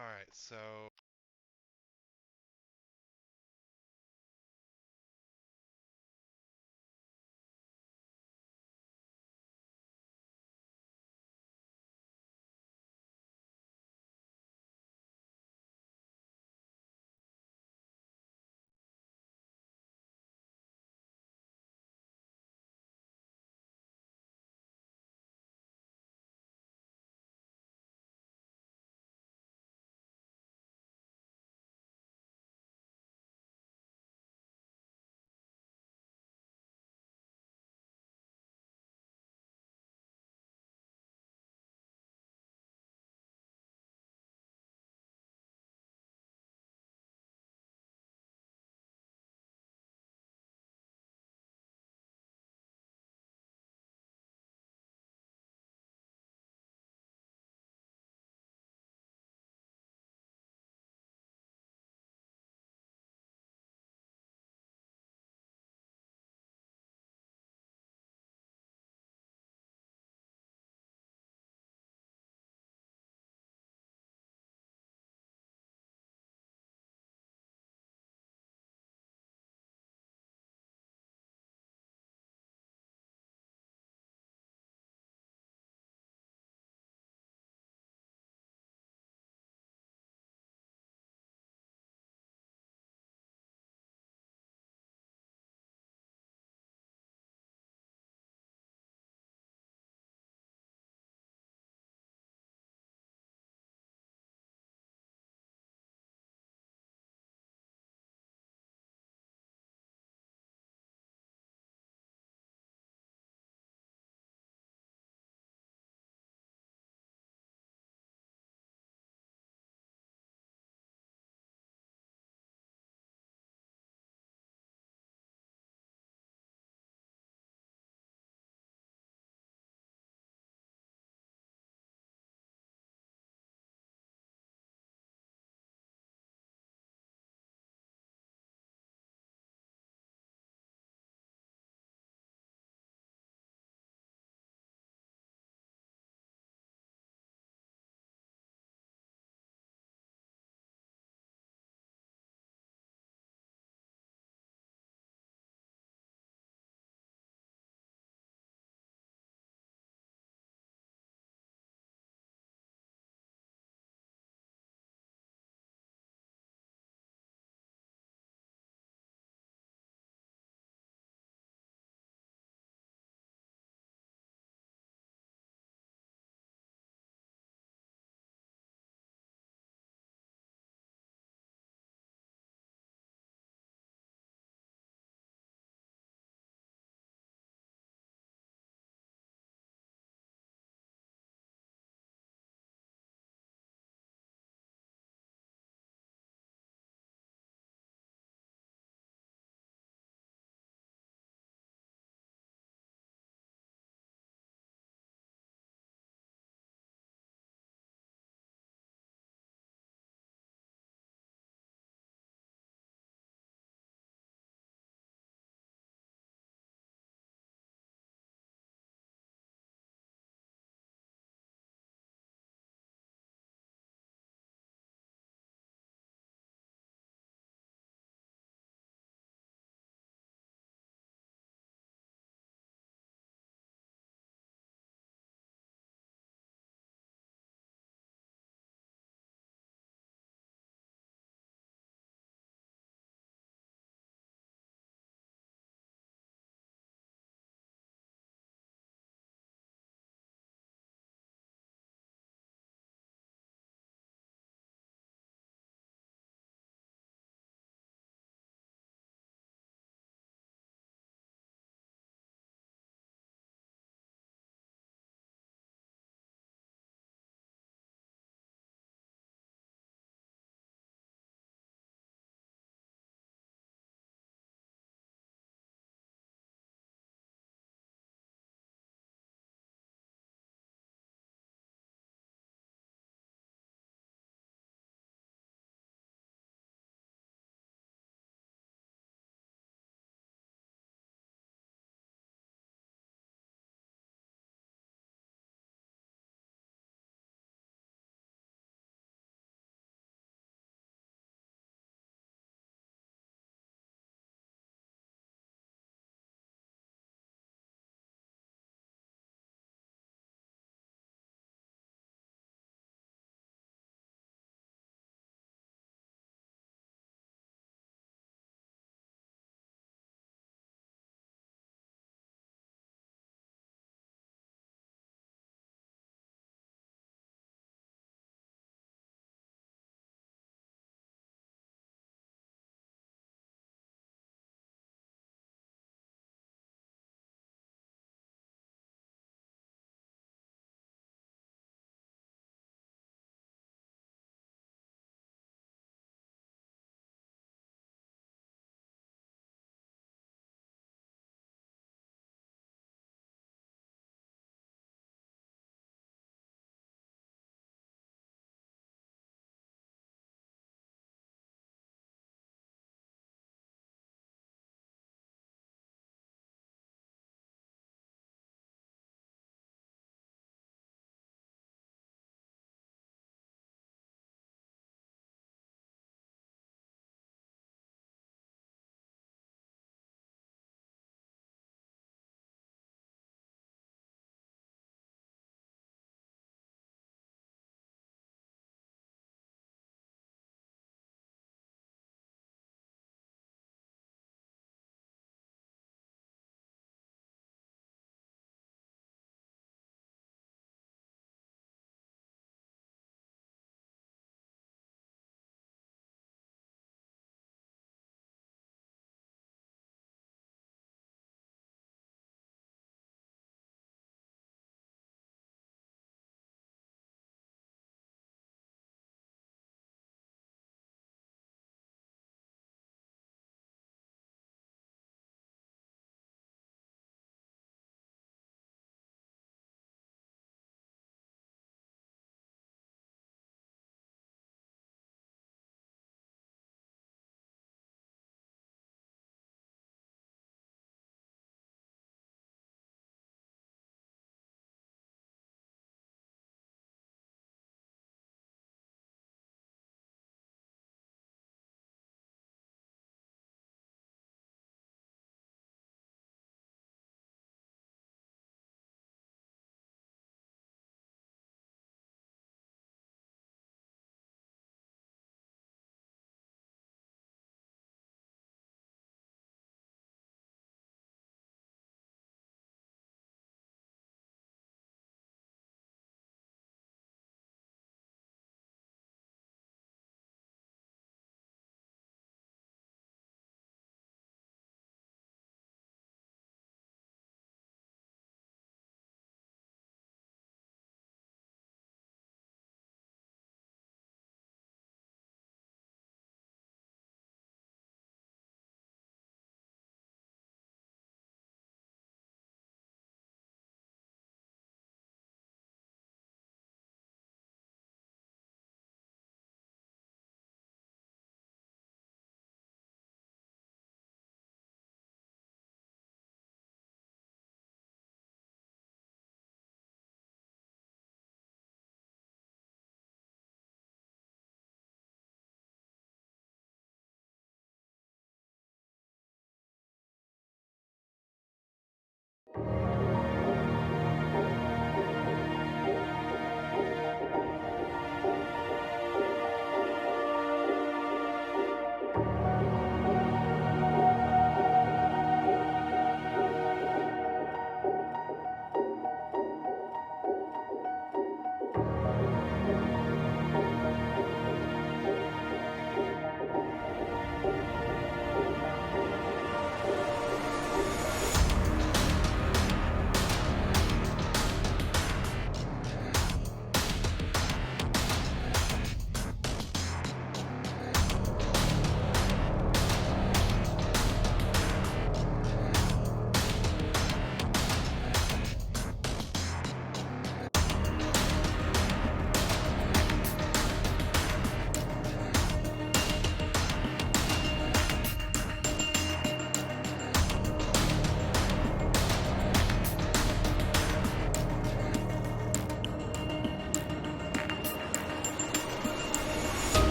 Alright, so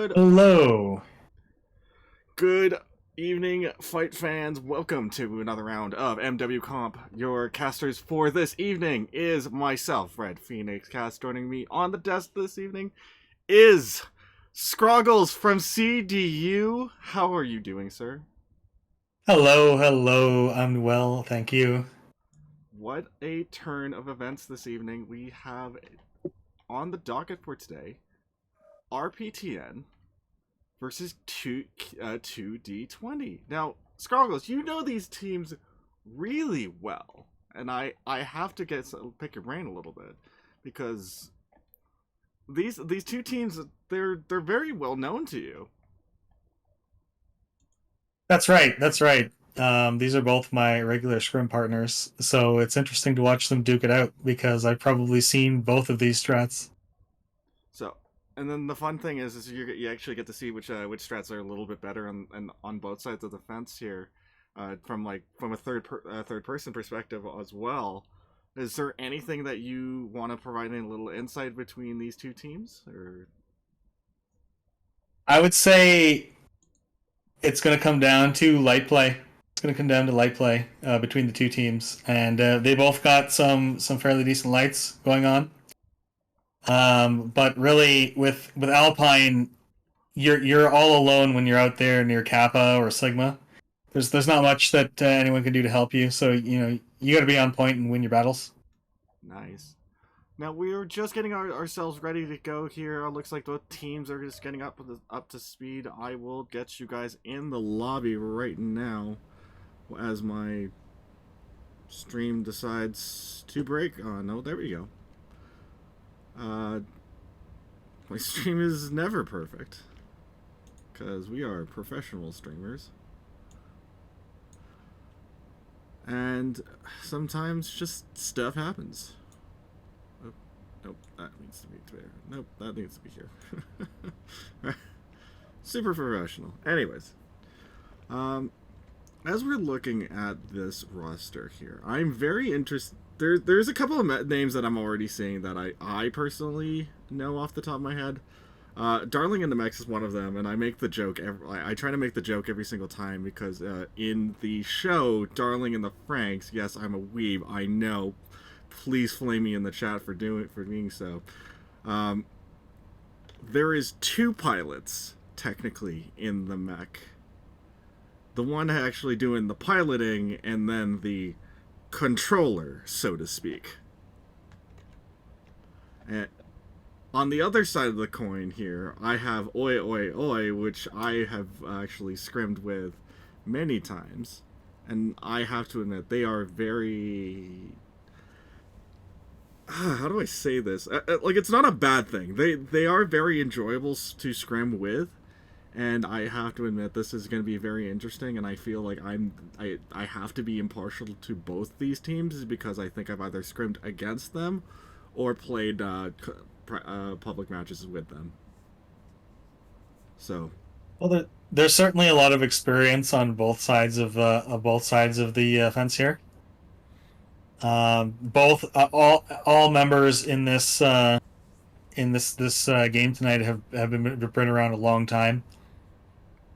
Good, Hello. good evening, fight fans. Welcome to another round of MW Comp. Your casters for this evening is myself, Red Phoenix Cast. Joining me on the desk this evening is Scroggles from CDU. How are you doing, sir? Hello. I'm well, thank you. What a turn of events this evening. We have on the docket for today RPTN versus 2D20. Now, Scroggles, you know these teams really well, and I have to pick your brain a little bit because these two teams they're very well known to you. That's right. These are both my regular scrim partners, so it's interesting to watch them duke it out because I've probably seen both of these strats. So, and then the fun thing is you actually get to see which strats are a little bit better on both sides of the fence here, from a third person perspective as well. Is there anything that you want to provide any little insight between these two teams, or I would say it's going to come down to light play. It's going to come down to light play between the two teams, and they both got some fairly decent lights going on. But really, with Alpine, you're all alone when you're out there near Kappa or Sigma. There's not much that anyone can do to help you, so you got to be on point and win your battles. nice? Now we're just getting ourselves ready to go here. It looks like the teams are just getting up to speed. I will get you guys in the lobby right now as my stream decides to break. Oh no, there we go. Uh, my stream is never perfect because we are professional streamers, and sometimes just stuff happens. Oh, nope, that needs to be there. Nope, that needs to be here. Super professional. Anyways, as we're looking at this roster here, I'm very interested. There's a couple of names that I'm already seeing that I personally know off the top of my head. Darling in the Mex is one of them, and I make the joke. I try to make the joke every single time because in the show, Darling in the Franks, yes, I'm a weeb. I know. Please flame me in the chat for being so. There is two pilots technically in the mech. The one actually doing the piloting, and then the controller, so to speak. And on the other side of the coin here, I have Oi Oi Oi, which I have actually scrimmed with many times. And I have to admit, they are very... how do I say this? Like, it's not a bad thing. They are very enjoyable to scrim with. And I have to admit, this is going to be very interesting, and I feel like I have to be impartial to both these teams because I think I've either scrimmed against them or played public matches with them. So, Well, there's certainly a lot of experience on both sides of the fence here. Both all members in this game tonight have been around a long time.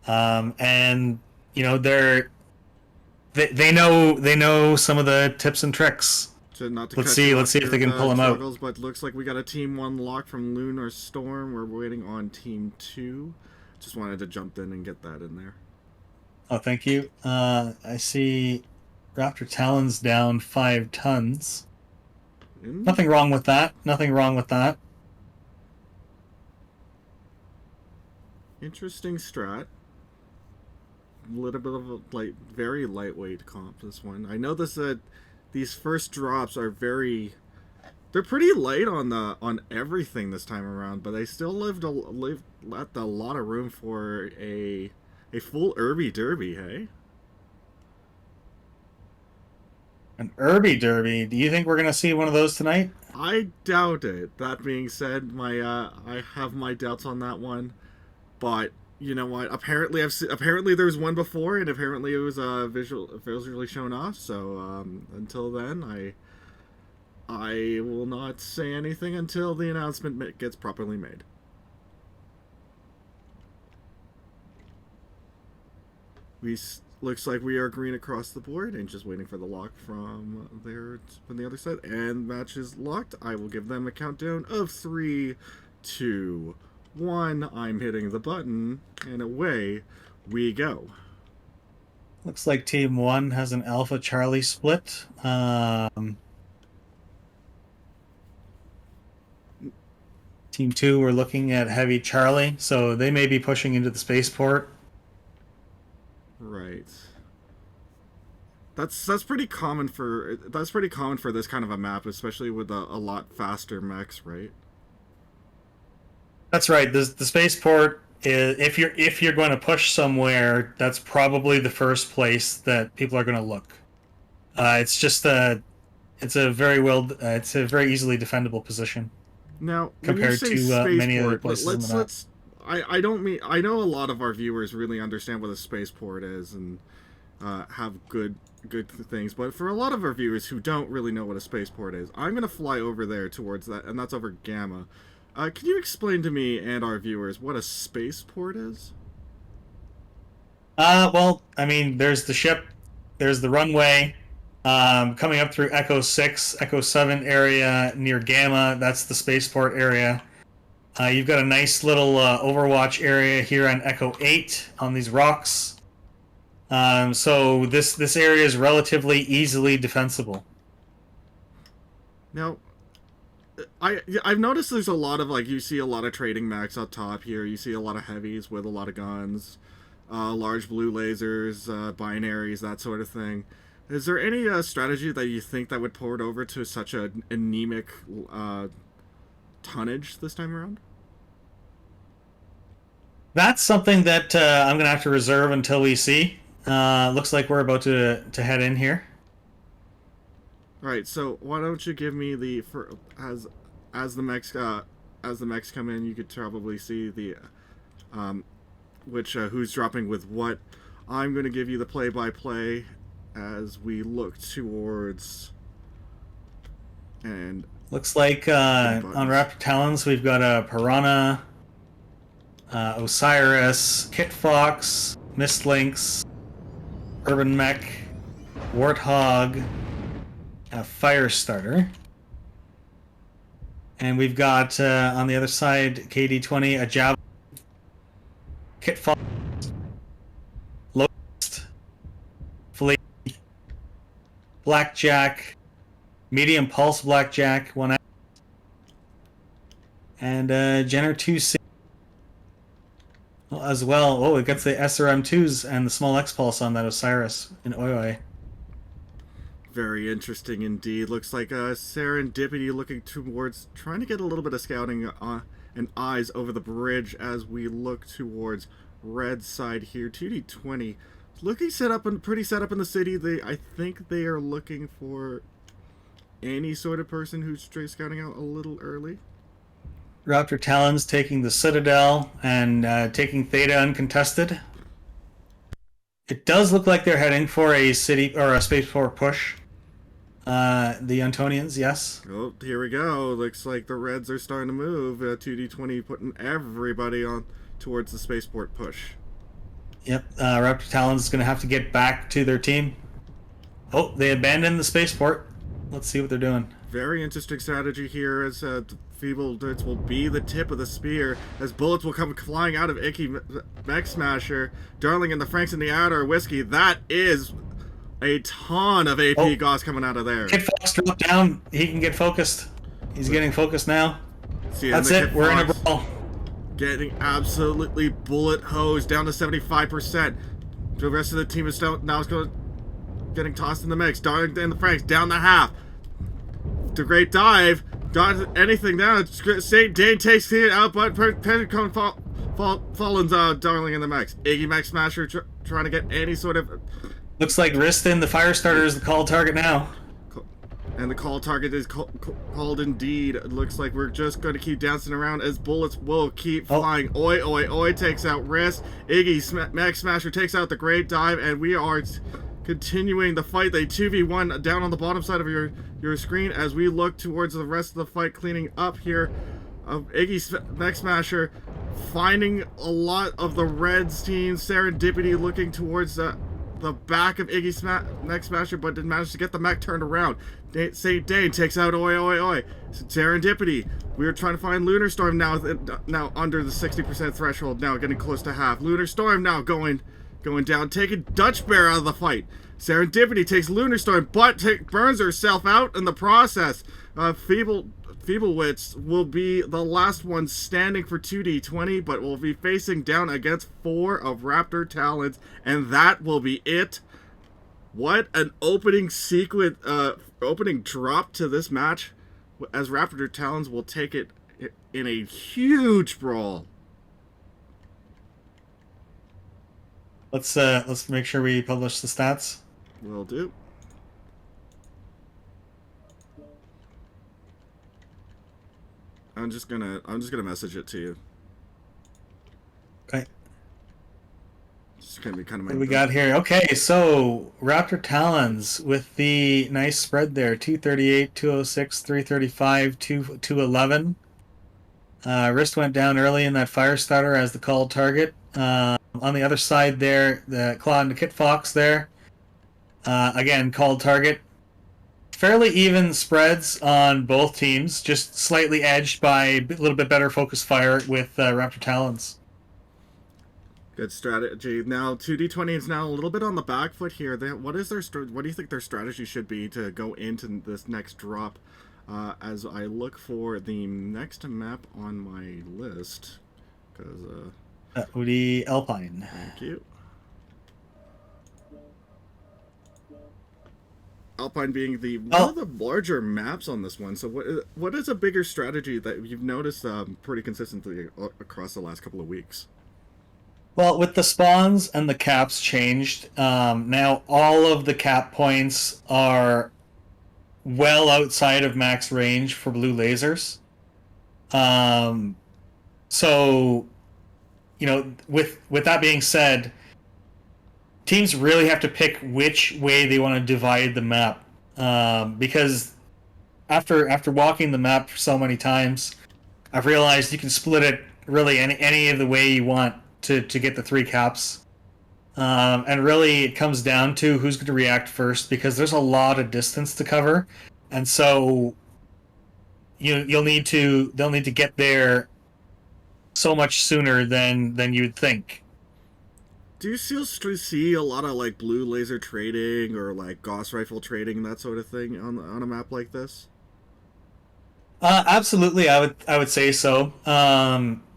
And they know some of the tips and tricks. not to Let's cut you see off if here, they can pull them out. Struggles, but looks like we got a Team 1 lock from Lunar Storm. We're waiting on Team 2. Just wanted to jump in and get that in there. Oh, thank you. I see Raptor Talons down 5 tons. Nothing wrong with that. Interesting strat. A little bit of a very lightweight comp. This one. I know these first drops are they're pretty light on everything this time around, but they still left a lot of room for a full Irby Derby. Hey. An Irby Derby. Do you think we're gonna see one of those tonight? I doubt it. That being said, I have my doubts on that one, but you know what? Apparently there was one before, and apparently it was visually shown off. So until then, I will not say anything until the announcement gets properly made. Looks like we are green across the board and just waiting for the lock from the other side. And match is locked. I will give them a countdown of 3, 2, 1. I'm hitting the button, and away we go. Looks like Team 1 has an Alpha Charlie split. Team 2, we're looking at Heavy Charlie, so they may be pushing into the spaceport. Right. That's pretty common for this kind of a map, especially with a lot faster mechs, right? That's right. The spaceport is, if you're going to push somewhere, that's probably the first place that people are going to look. It's a very easily defendable position. Now, compared to many other places. I know a lot of our viewers really understand what a spaceport is and have good things, but for a lot of our viewers who don't really know what a spaceport is, I'm gonna fly over there towards that, and that's over Gamma. Can you explain to me and our viewers what a spaceport is? Well, I mean, there's the ship, there's the runway. Coming up through Echo 6, Echo 7 area near Gamma, that's the spaceport area. You've got a nice little Overwatch area here on Echo 8 on these rocks. So this area is relatively easily defensible. Now, I've noticed there's a lot of, like, you see a lot of trading mechs up top here. You see a lot of heavies with a lot of guns, large blue lasers, binaries, that sort of thing. Is there any strategy that you think that would port over to such an anemic tonnage this time around? That's something that I'm going to have to reserve until we see. Looks like we're about to head in here. Right. So why don't you give me as the mechs come in, you could probably see the who's dropping with what. I'm going to give you the play-by-play as we look towards, and looks like on Raptor Talons we've got a Piranha, Osiris, Kit Fox, Mist Lynx, Urban Mech, Warthog, a Firestarter, and we've got on the other side Kd20, a Javelin, Kit Fox, Locust, Flea, Blackjack, Medium Pulse Blackjack, 1 and Jenner 2C as well. Oh, it gets the SRM2s and the small X Pulse on that Osiris in Oi. Very interesting indeed. Looks like a serendipity looking towards, trying to get a little bit of scouting and eyes over the bridge as we look towards red side here. 2D20 looking pretty set up in the city. I think they are looking for any sort of person who's straight scouting out a little early. Raptor Talons taking the Citadel and taking Theta uncontested. It does look like they're heading for a city or a spaceport push. The Antonians, yes. Oh, here we go. Looks like the Reds are starting to move. 2D20 putting everybody on towards the spaceport push. Yep, Raptor Talons is going to have to get back to their team. Oh, they abandoned the spaceport. Let's see what they're doing. Very interesting strategy here as Feeble Darts will be the tip of the spear as bullets will come flying out of Icky Mech Smasher. Darling and the Franks in the outer whiskey. That is a ton of AP Gauss coming out of there. Kid Fox dropped down. He can get focused. He's getting focused now. That's it. We're in a brawl. Getting absolutely bullet hosed down to 75%. The rest of the team is now getting tossed in the mix. Darling and the Franks down the half. The great dive. Got anything down. St. Dane takes it out, but Pentacon Fallen's Darling in the mix. Iggy Mech Smasher trying to get any sort of. Looks like Riston, the Firestarter, is the call target now. And the call target is called indeed. It looks like we're just going to keep dancing around as bullets will keep flying. Oi takes out Wrist. Iggy Mech Smasher takes out the great dive, and we are continuing the fight. They 2v1 down on the bottom side of your screen as we look towards the rest of the fight cleaning up here. Iggy Mech Smasher finding a lot of the Reds team. Serendipity looking towards the back of Iggy's neck smasher, but didn't manage to get the mech turned around. St. Dane takes out Oi Oi Oi. Serendipity. We were trying to find Lunar Storm now under the 60% threshold, now getting close to half. Lunar Storm now going down, taking Dutch Bear out of the fight. Serendipity takes Lunar Storm, but burns herself out in the process. Feeblewits will be the last one standing for 2d20, but will be facing down against 4 of Raptor Talons, and that will be it. What an opening sequence, opening drop to this match, as Raptor Talons will take it in a huge brawl. Let's make sure we publish the stats. Will do. I'm just gonna message it to you. Okay. It's gonna be kind of my. What do we got here? Okay, so Raptor Talons with the nice spread there: 238, 206, 335, 211. Wrist went down early in that fire starter as the called target. On the other side there, the Claw and the Kit Fox there. Again, called target. Fairly even spreads on both teams, just slightly edged by a little bit better focus fire with Raptor Talons. Good strategy. Now 2d20 is now a little bit on the back foot here. What do you think their strategy should be to go into this next drop? As I look for the next map on my list, because that would be Alpine. Thank you. Alpine being one of the larger maps on this one. So what is a bigger strategy that you've noticed pretty consistently across the last couple of weeks? Well, with the spawns and the caps changed, now all of the cap points are well outside of max range for blue lasers. So, you know, with that being said, teams really have to pick which way they want to divide the map, because after walking the map for so many times, I've realized you can split it really any of the way you want to get the 3 caps, and really it comes down to who's going to react first, because there's a lot of distance to cover, and so they'll need to get there so much sooner than you'd think. Do you still see a lot of like blue laser trading or like Gauss rifle trading, that sort of thing on a map like this? Absolutely, I would say so.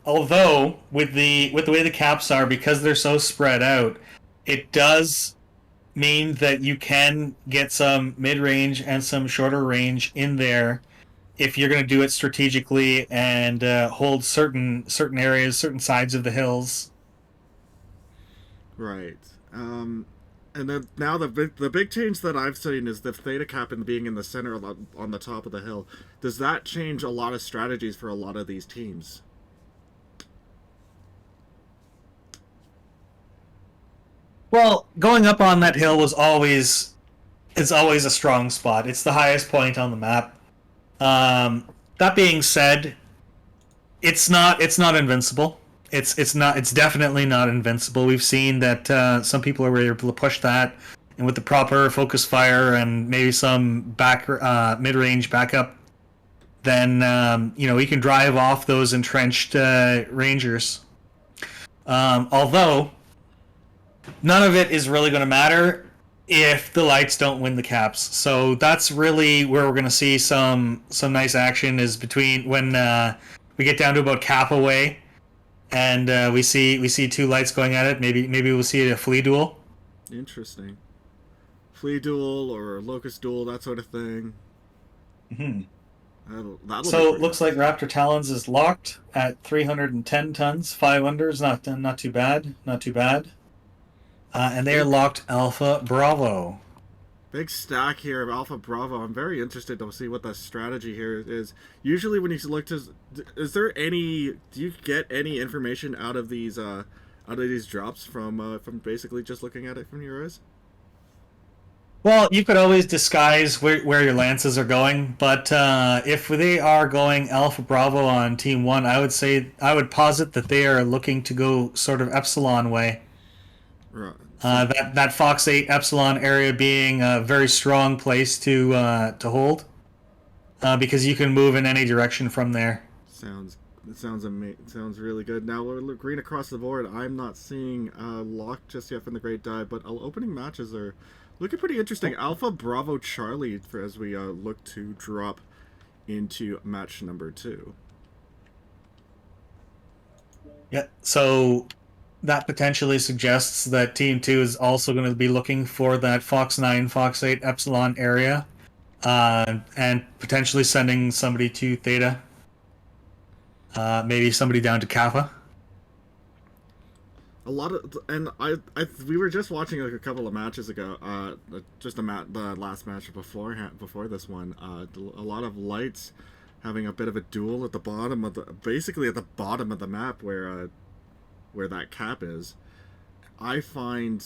Although with the way the caps are, because they're so spread out, it does mean that you can get some mid-range and some shorter range in there if you're going to do it strategically and hold certain areas, certain sides of the hills. Right. And then now the big change that I've seen is the theta cap and being in the center on the top of the hill. Does that change a lot of strategies for a lot of these teams? Well, going up on that hill is always a strong spot. It's the highest point on the map. That being said, it's not invincible. It's definitely not invincible. We've seen that some people are able to push that, and with the proper focus fire and maybe some mid-range backup, then we can drive off those entrenched rangers. Although none of it is really going to matter if the lights don't win the caps. So that's really where we're going to see some nice action, is between when we get down to about cap away, and we see 2 lights going at it. Maybe we'll see a flea duel. Interesting. Flea duel or locust duel, that sort of thing. Mm-hmm. That'll so it looks like Raptor Talons is locked at 310 tons, 5 unders. Not too bad. Not too bad. And they are locked Alpha Bravo. Big stack here of Alpha Bravo. I'm very interested to see what the strategy here is. Usually when you look to... do you get any information out of these drops from basically just looking at it from your eyes? Well, you could always disguise where your lances are going, but if they are going Alpha Bravo on Team 1, I would posit that they are looking to go sort of Epsilon way. Right. That Fox 8 Epsilon area being a very strong place to hold, because you can move in any direction from there. Sounds sounds really good. Now we're green across the board. I'm not seeing lock just yet from the Great Dive, but opening matches are looking pretty interesting. Alpha Bravo Charlie as we look to drop into match number 2. Yeah, so that potentially suggests that Team 2 is also going to be looking for that Fox 9, Fox 8 Epsilon area, and potentially sending somebody to Theta. Maybe somebody down to Kappa. A lot of, and we were just watching like a couple of matches ago, just the last match before this one. A lot of lights having a bit of a duel at the bottom of basically at the bottom of the map where that cap is. I find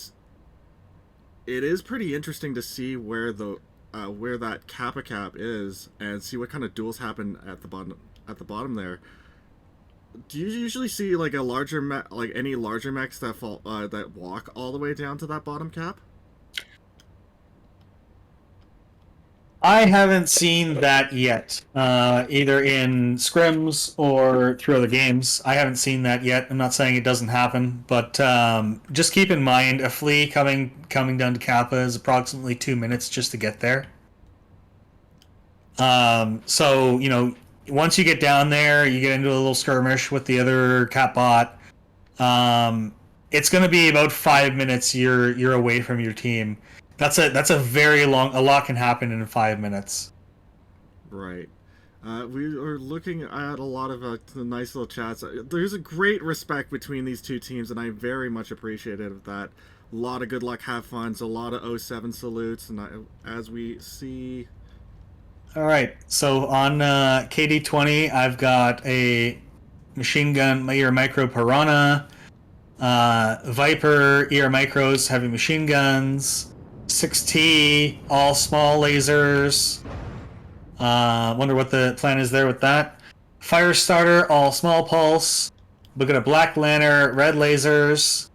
it is pretty interesting to see where that Kappa cap is and see what kind of duels happen at the bottom there. Do you usually see like any larger mechs that that walk all the way down to that bottom cap? I haven't seen that yet, either in scrims or through other games. I haven't seen that yet. I'm not saying it doesn't happen, but just keep in mind a flea coming down to Kappa is approximately 2 minutes just to get there. So once you get down there, you get into a little skirmish with the other cat bot. It's going to be about 5 minutes. You're away from your team. That's a very long. A lot can happen in 5 minutes. Right. We are looking at a lot of nice little chats. There's a great respect between these two teams, and I very much appreciated that. A lot of good luck, have fun. A lot of 07 salutes, and as we see. All right, so on Kd20, I've got a machine gun ER Micro Piranha, Viper ER Micros heavy machine guns, 6T all small lasers. Wonder what the plan is there with that. Firestarter all small pulse. Look at a Black Lantern red lasers.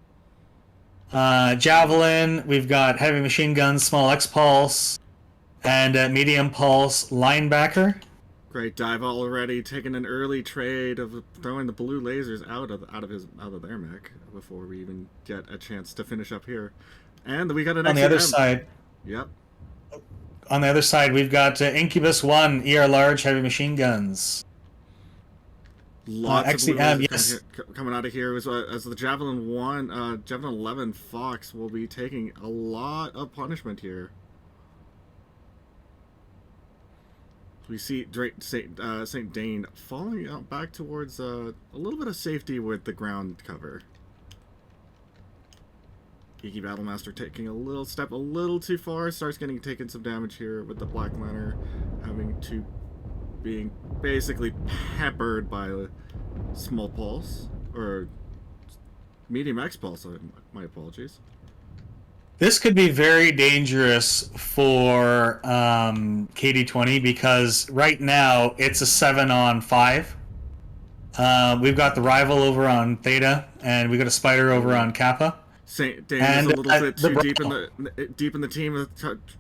Javelin, we've got heavy machine guns small X pulse. And medium pulse linebacker. Great dive already, taking an early trade of throwing the blue lasers out of their mech before we even get a chance to finish up here. And we got an on the other side. Yep. On the other side, we've got Incubus 1 ER large heavy machine guns. Lots of blue XCM, lasers coming out of here as the Javelin 11 Fox will be taking a lot of punishment here. We see St. Dane falling out back towards a little bit of safety with the ground cover. Geeky Battlemaster taking a little too far, starts taking some damage here with the Black Lantern being basically peppered by a small pulse, or medium X pulse, my apologies. This could be very dangerous for Kd20 because right now it's a 7-on-5. We've got the rival over on Theta, and we've got a spider over on Kappa. St. Dane is a little bit too deep in the team.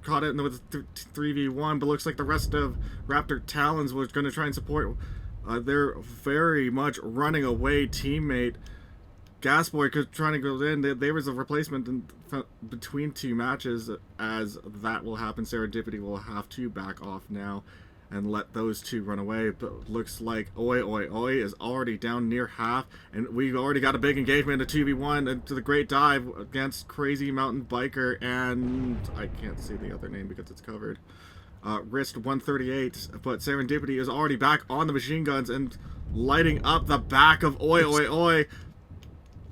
Caught it with 3v1, but looks like the rest of Raptor Talons was going to try and support their very much running away teammate. Gasboy trying to go in. There was a replacement between two matches. As that will happen, Serendipity will have to back off now and let those two run away. But looks like Oi is already down near half, and we've already got a big engagement, a 2v1 into the Great Dive against Crazy Mountain Biker, and I can't see the other name because it's covered. Wrist 138, but Serendipity is already back on the machine guns and lighting up the back of Oi.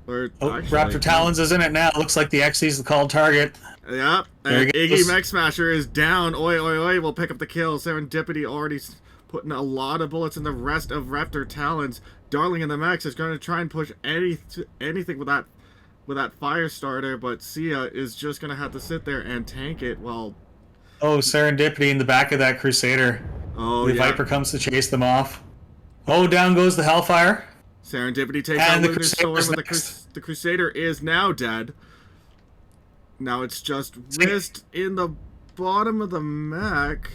Raptor Talons is in it now. Looks like the XE's the called target. Yep, and Iggy Mech Smasher is down. Oi will pick up the kill. Serendipity already putting a lot of bullets in the rest of Raptor Talons. Darling in the Mechs is going to try and push anything with that with that fire starter, but Sia is just gonna have to sit there and tank it while. Oh, serendipity in the back of that Crusader. Oh The yeah, Viper comes to chase them off. Oh, down goes the Hellfire. Serendipity takes out And the Lunar Storm, Crusader's but next. the Crusader is now dead. Now it's just Wrist in the bottom of the mech.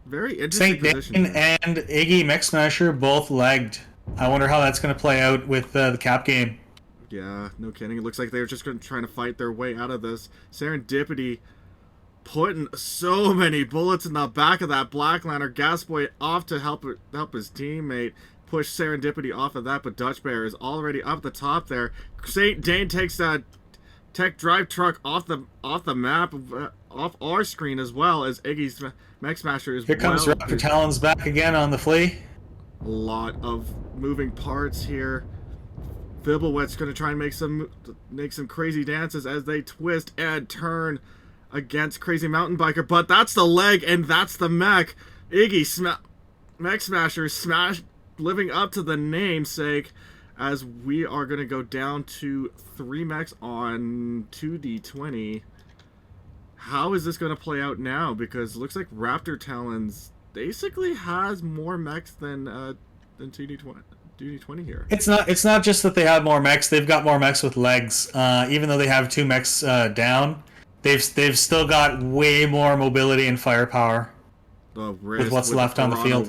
Very interesting St. position. Dane and Iggy Mech Smasher both legged. I wonder how that's going to play out with the cap game. Yeah, no kidding. It looks like they're just trying to fight their way out of this. Serendipity putting so many bullets in the back of that Black Lantern. Gasboy off to help his teammate push Serendipity off of that, but Dutch Bear is already up the top there. St. Dane takes that tech drive truck off the map, off our screen as well as Iggy's Mech Smasher is. Here comes Raptor Talons back again on the flea. A lot of moving parts here. Fibblewet's going to try and make some crazy dances as they twist and turn against Crazy Mountain Biker, but that's the leg and that's the mech. Iggy Mech Smasher living up to the namesake, as we are going to go down to 3 mechs on 2D20. How is this going to play out now? Because it looks like Raptor Talons basically has more mechs than 2D20 here. It's not just that they have more mechs; they've got more mechs with legs. Even though they have 2 mechs down, they've still got way more mobility and firepower. With what's left on the field.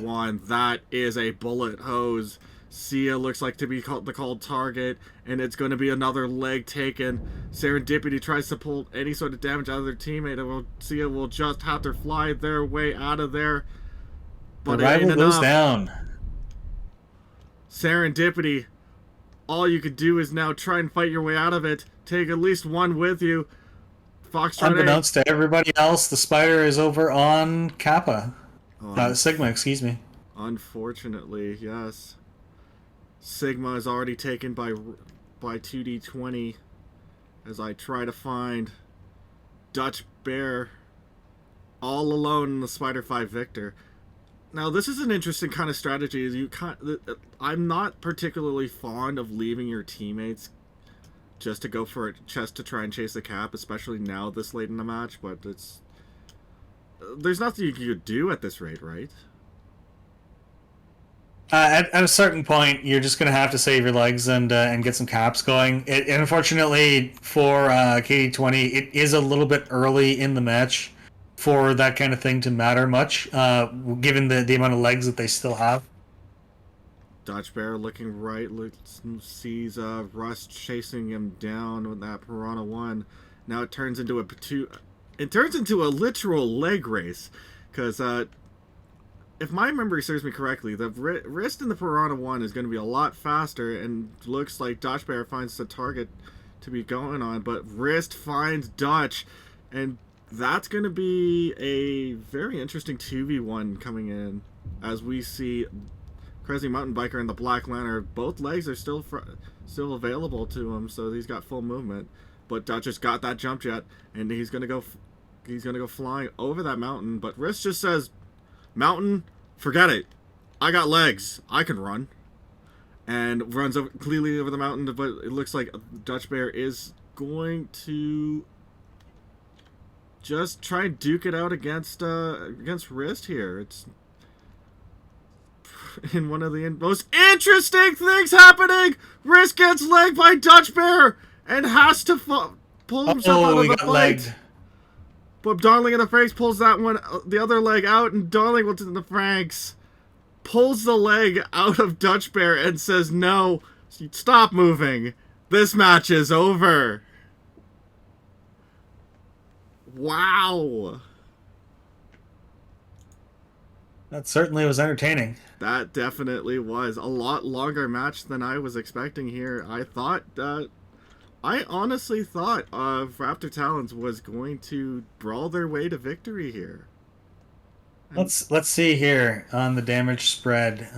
That is a bullet hose. Sia looks like to be the called target, and it's going to be another leg taken. Serendipity tries to pull any sort of damage out of their teammate, and Sia will just have to fly their way out of there. But the rival goes down. Serendipity, all you could do is now try and fight your way out of it. Take at least one with you. Foxtrot Unbeknownst to everybody else, the Spider is over on Kappa. Sigma, excuse me. Unfortunately, yes. Sigma is already taken by 2D20 as I try to find Dutch Bear all alone in the Spider 5 Victor. Now, this is an interesting kind of strategy. I'm not particularly fond of leaving your teammates just to go for it, just to try and chase the cap, especially now this late in the match, but there's nothing you could do at this rate, right? At a certain point, you're just going to have to save your legs and get some caps going. And unfortunately for Kd20, it is a little bit early in the match for that kind of thing to matter much, given the amount of legs that they still have. Dutch Bear looking right, sees Rust chasing him down with that Piranha 1. Now it turns into a literal leg race, because if my memory serves me correctly, the wrist in the Piranha 1 is going to be a lot faster, and looks like Dutch Bear finds the target to be going on, but wrist finds Dutch, and that's going to be a very interesting 2v1 coming in, as we see Crazy Mountain Biker and the Black Lantern. Both legs are still available to him, so he's got full movement. But Dutch has got that jump jet, and he's gonna go flying over that mountain. But Wrist just says, "Mountain, forget it. I got legs. I can run." And runs clearly over the mountain. But it looks like Dutch Bear is going to just try and duke it out against Wrist here. It's in one of the most interesting things happening. Wrist gets legged by Dutch Bear and has to pull himself out of the fight. But Darling in the Franks pulls the other leg out, and Darling in the Franks pulls the leg out of Dutch Bear and says, "No, stop moving. This match is over." Wow. That certainly was entertaining. That definitely was a lot longer match than I was expecting here. I honestly thought Raptor Talons was going to brawl their way to victory here. Let's see here on the damage spread.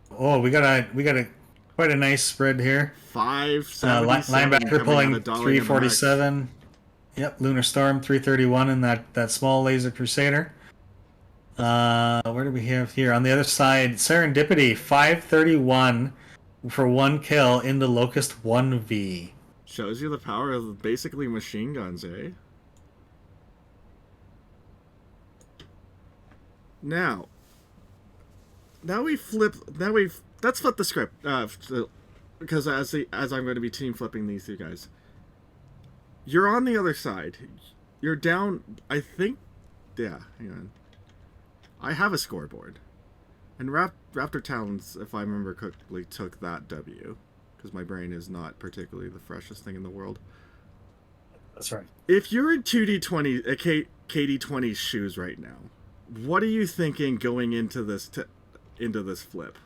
We got a quite a nice spread here. 577 linebacker pulling 347. Yep, Lunar Storm 331 in that small laser Crusader. Where do we have here? On the other side, Serendipity, 531 for 1 kill in the Locust 1v. Shows you the power of basically machine guns, eh? Now we flip. Let's flip the script. Because as I'm going to be team flipping these two guys, you're on the other side. You're down. I think. Yeah, hang on. I have a scoreboard, and Raptor Talons, if I remember correctly, took that W, because my brain is not particularly the freshest thing in the world. That's right. If you're in 2D20, Kd20's shoes right now, what are you thinking going into this flip?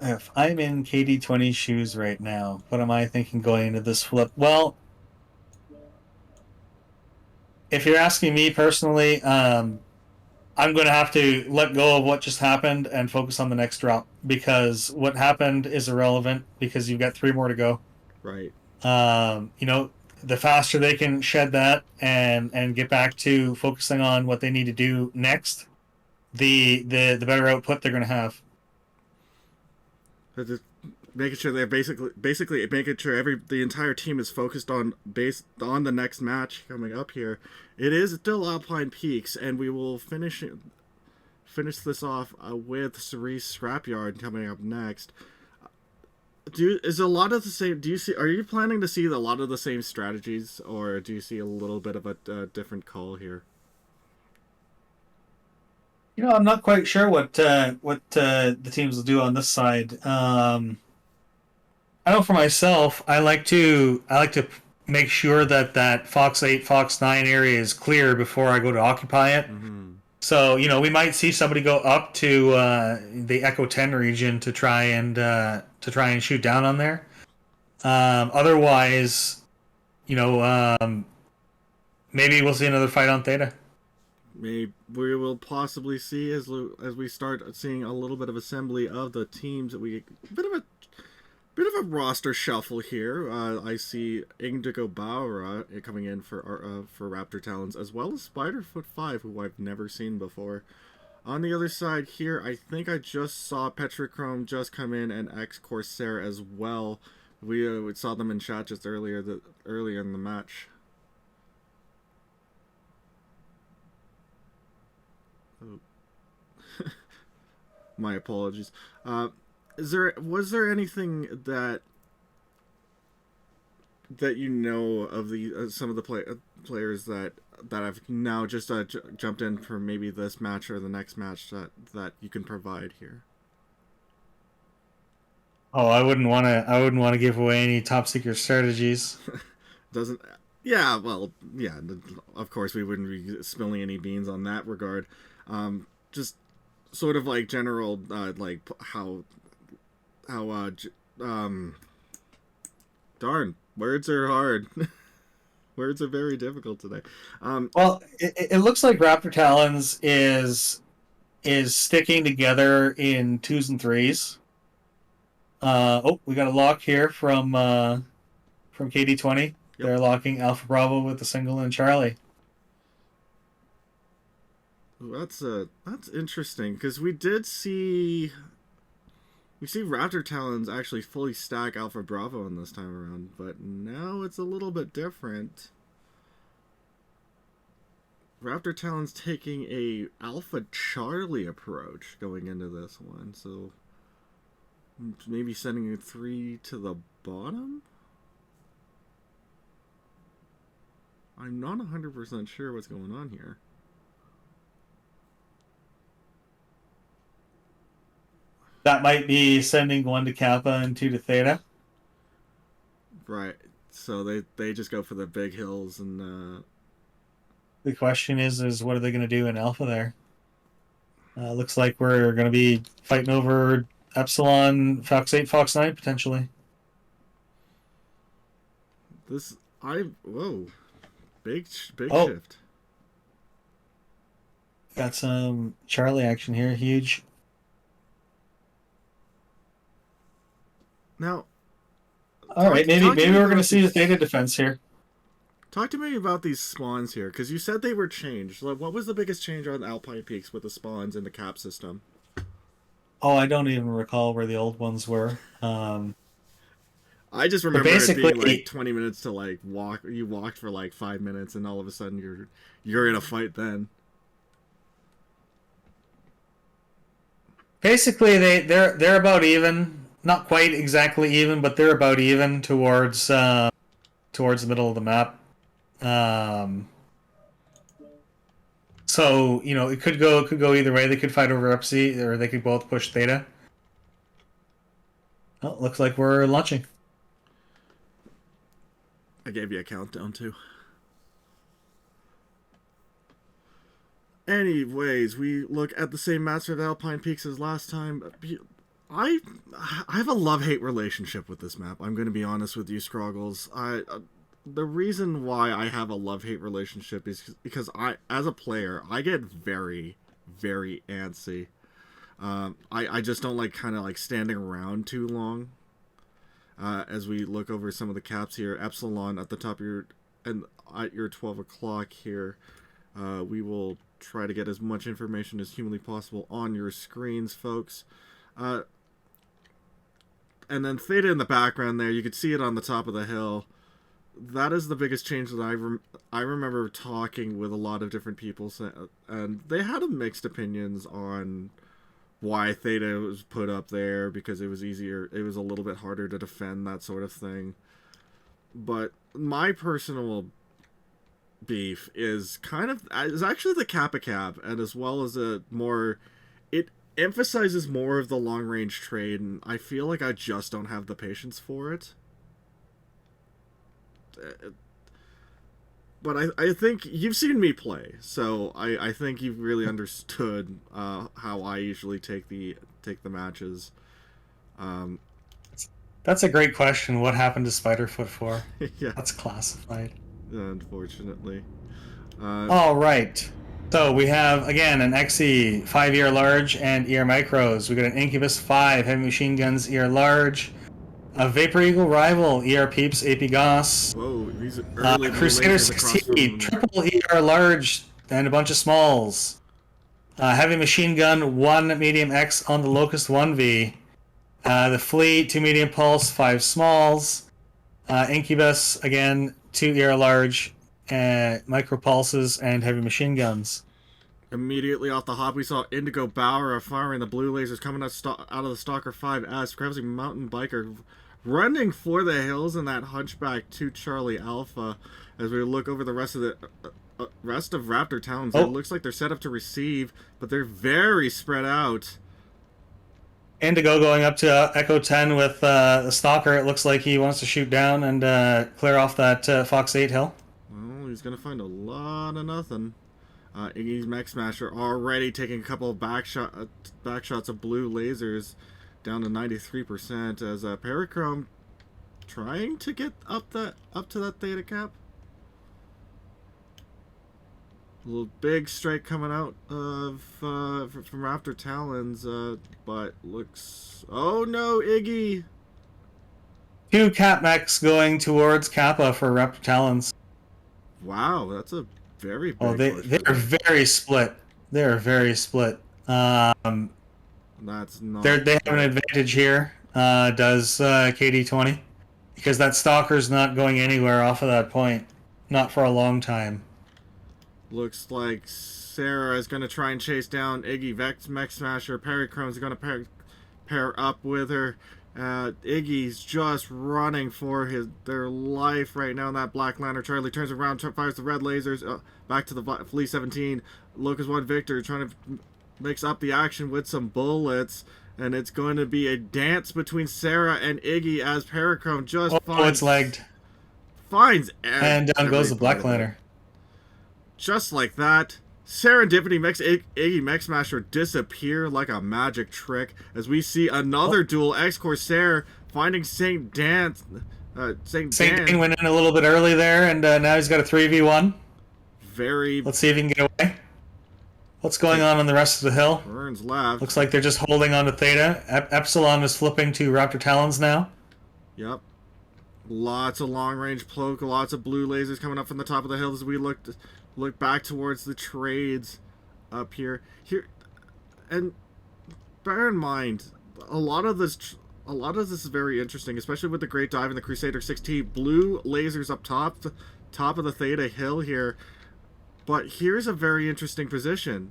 If I'm in Kd20 shoes right now, what am I thinking going into this flip? Well, if you're asking me personally, I'm going to have to let go of what just happened and focus on the next drop, because what happened is irrelevant because you've got 3 more to go. Right. The faster they can shed that and get back to focusing on what they need to do next, the better output they're going to have. Just making sure they're basically making sure the entire team is focused on the next match coming up here. It is still Alpine Peaks, and we will finish this off with Cerise Scrapyard coming up next. Is a lot of the same? Are you planning to see a lot of the same strategies, or do you see a little bit of a different call here? I'm not quite sure what the teams will do on this side. I know for myself, I like to make sure that Fox 8, Fox 9 area is clear before I go to occupy it. Mm-hmm. So we might see somebody go up to the Echo 10 region to try and shoot down on there. Otherwise, maybe we'll see another fight on Theta. Maybe we will possibly see as we start seeing a little bit of assembly of the teams that we bit of a roster shuffle here. I see Indigo Baura coming in for Raptor Talons, as well as Spiderfoot 5, who I've never seen before. On the other side here, I think I just saw Petrichrome just come in, and X Corsair as well. We saw them in chat just earlier in the match. Oh. My apologies. Was there anything that you know of the some of the players that have now just jumped in for maybe this match or the next match that you can provide here? Oh, I wouldn't want to give away any top secret strategies. Doesn't. Yeah, well, yeah. Of course, we wouldn't be spilling any beans on that regard. Just sort of like general, like how darn, words are hard. Words are very difficult today. Well, it looks like Raptor Talons is sticking together in 2s and 3s. We got a lock here from Kd20. Yep. They're locking Alpha Bravo with a single and Charlie. That's interesting, because we see Raptor Talons actually fully stack Alpha Bravo in this time around, but now it's a little bit different. Raptor Talons taking a Alpha Charlie approach going into this one, so maybe sending a 3 to the bottom? I'm not 100% sure what's going on here. That might be sending 1 to Kappa and 2 to Theta. Right. So they just go for the big hills, and the question is what are they going to do in Alpha there? Looks like we're going to be fighting over Epsilon, Fox 8, Fox 9 potentially. Whoa. Big shift. Got some Charlie action here, huge. Now, all right, maybe we're going to see the Theta defense here. Talk to me about these spawns here, because you said they were changed. What was the biggest change on Alpine Peaks with the spawns in the cap system? Oh, I don't even recall where the old ones were. I just But remember it being like basically, 20 minutes to like walk. You walked for like 5 minutes, and all of a sudden you're in a fight. Then they're about even. Not quite exactly even, but they're about even towards the middle of the map. Um, so it could go either way. They could fight over Upsy, or they could both push Theta. Oh, looks like we're launching. I gave you a countdown too. Anyways, we look at the same master of Alpine Peaks as last time. I I have a love-hate relationship with this map. I'm going to be honest with you, Scroggles. The reason why I have a love-hate relationship is because as a player, I get very, very antsy. I just don't like kind of like standing around too long. As we look over some of the caps here, Epsilon at the top of your and at your 12 o'clock here, we will try to get as much information as humanly possible on your screens, folks. And then Theta in the background there, you could see it on the top of the hill. That is the biggest change that I remember talking with a lot of different people, and they had mixed opinions on why Theta was put up there, because it was easier, it was a little bit harder to defend, that sort of thing. But my personal beef is actually the Kappa Cap, and as well as it emphasizes more of the long range trade, and I feel like I just don't have the patience for it. But I think you've seen me play, so I think you've really understood how I usually take the matches. That's a great question. What happened to Spiderfoot 4? Yeah, That's classified. unfortunately. All right. So we have, again, an XE 5 ER large and ER micros. We got an Incubus 5 heavy machine guns ER large. A Vapor Eagle rival ER peeps AP Goss. Whoa, these early Crusader lasers across 60 from... triple ER large and a bunch of smalls. Heavy machine gun 1 medium X on the Locust 1V. The Fleet 2 medium pulse 5 smalls. Incubus again 2 ER large. Micro pulses and heavy machine guns. Immediately off the hop, we saw Indigo Bauer firing the blue lasers coming out of the Stalker 5S. Crazy mountain biker running for the hills in that Hunchback 2 Charlie Alpha. As we look over the rest of Raptor Talons, it looks like they're set up to receive, but they're very spread out. Indigo going up to Echo 10 with the Stalker. It looks like he wants to shoot down and clear off that Fox 8 hill. Well, he's going to find a lot of nothing. Iggy's Mech Smasher already taking a couple of back shots of blue lasers down to 93% as Parachrome trying to get up to that Theta Cap. A little big strike coming out of from Raptor Talons, but looks... Oh no, Iggy! 2 Cap Mechs going towards Kappa for Raptor Talons. Wow, that's a very big they're very split. They're very split. That's not... They have an advantage here, does Kd20, because that Stalker's not going anywhere off of that point. Not for a long time. Looks like Sarah is going to try and chase down Iggy. Mech Smasher, Perichrome's going to pair up with her. Iggy's just running for their life right now in that Black Lantern. Charlie turns around, fires the red lasers. Back to the Flea 17. Locust 1 Victor trying to mix up the action with some bullets. And it's going to be a dance between Sarah and Iggy as Perichrome just it's legged. Finds and down goes the Black Lantern. Just like that, Serendipity makes Iggy Mech Smasher disappear like a magic trick as we see another duel. X-Corsair finding Saint Dan. Saint Dan went in a little bit early there, and now he's got a 3v1. Let's see if he can get away. What's going on the rest of the hill? Burns left. Looks like they're just holding on to Theta. Epsilon is flipping to Raptor Talons now. Yep. Lots of long-range cloak, lots of blue lasers coming up from the top of the hill as we look back towards the trades up here. And bear in mind, a lot of this is very interesting, especially with the Great Dive and the Crusader 16 blue lasers up top of the Theta Hill here. But here's a very interesting position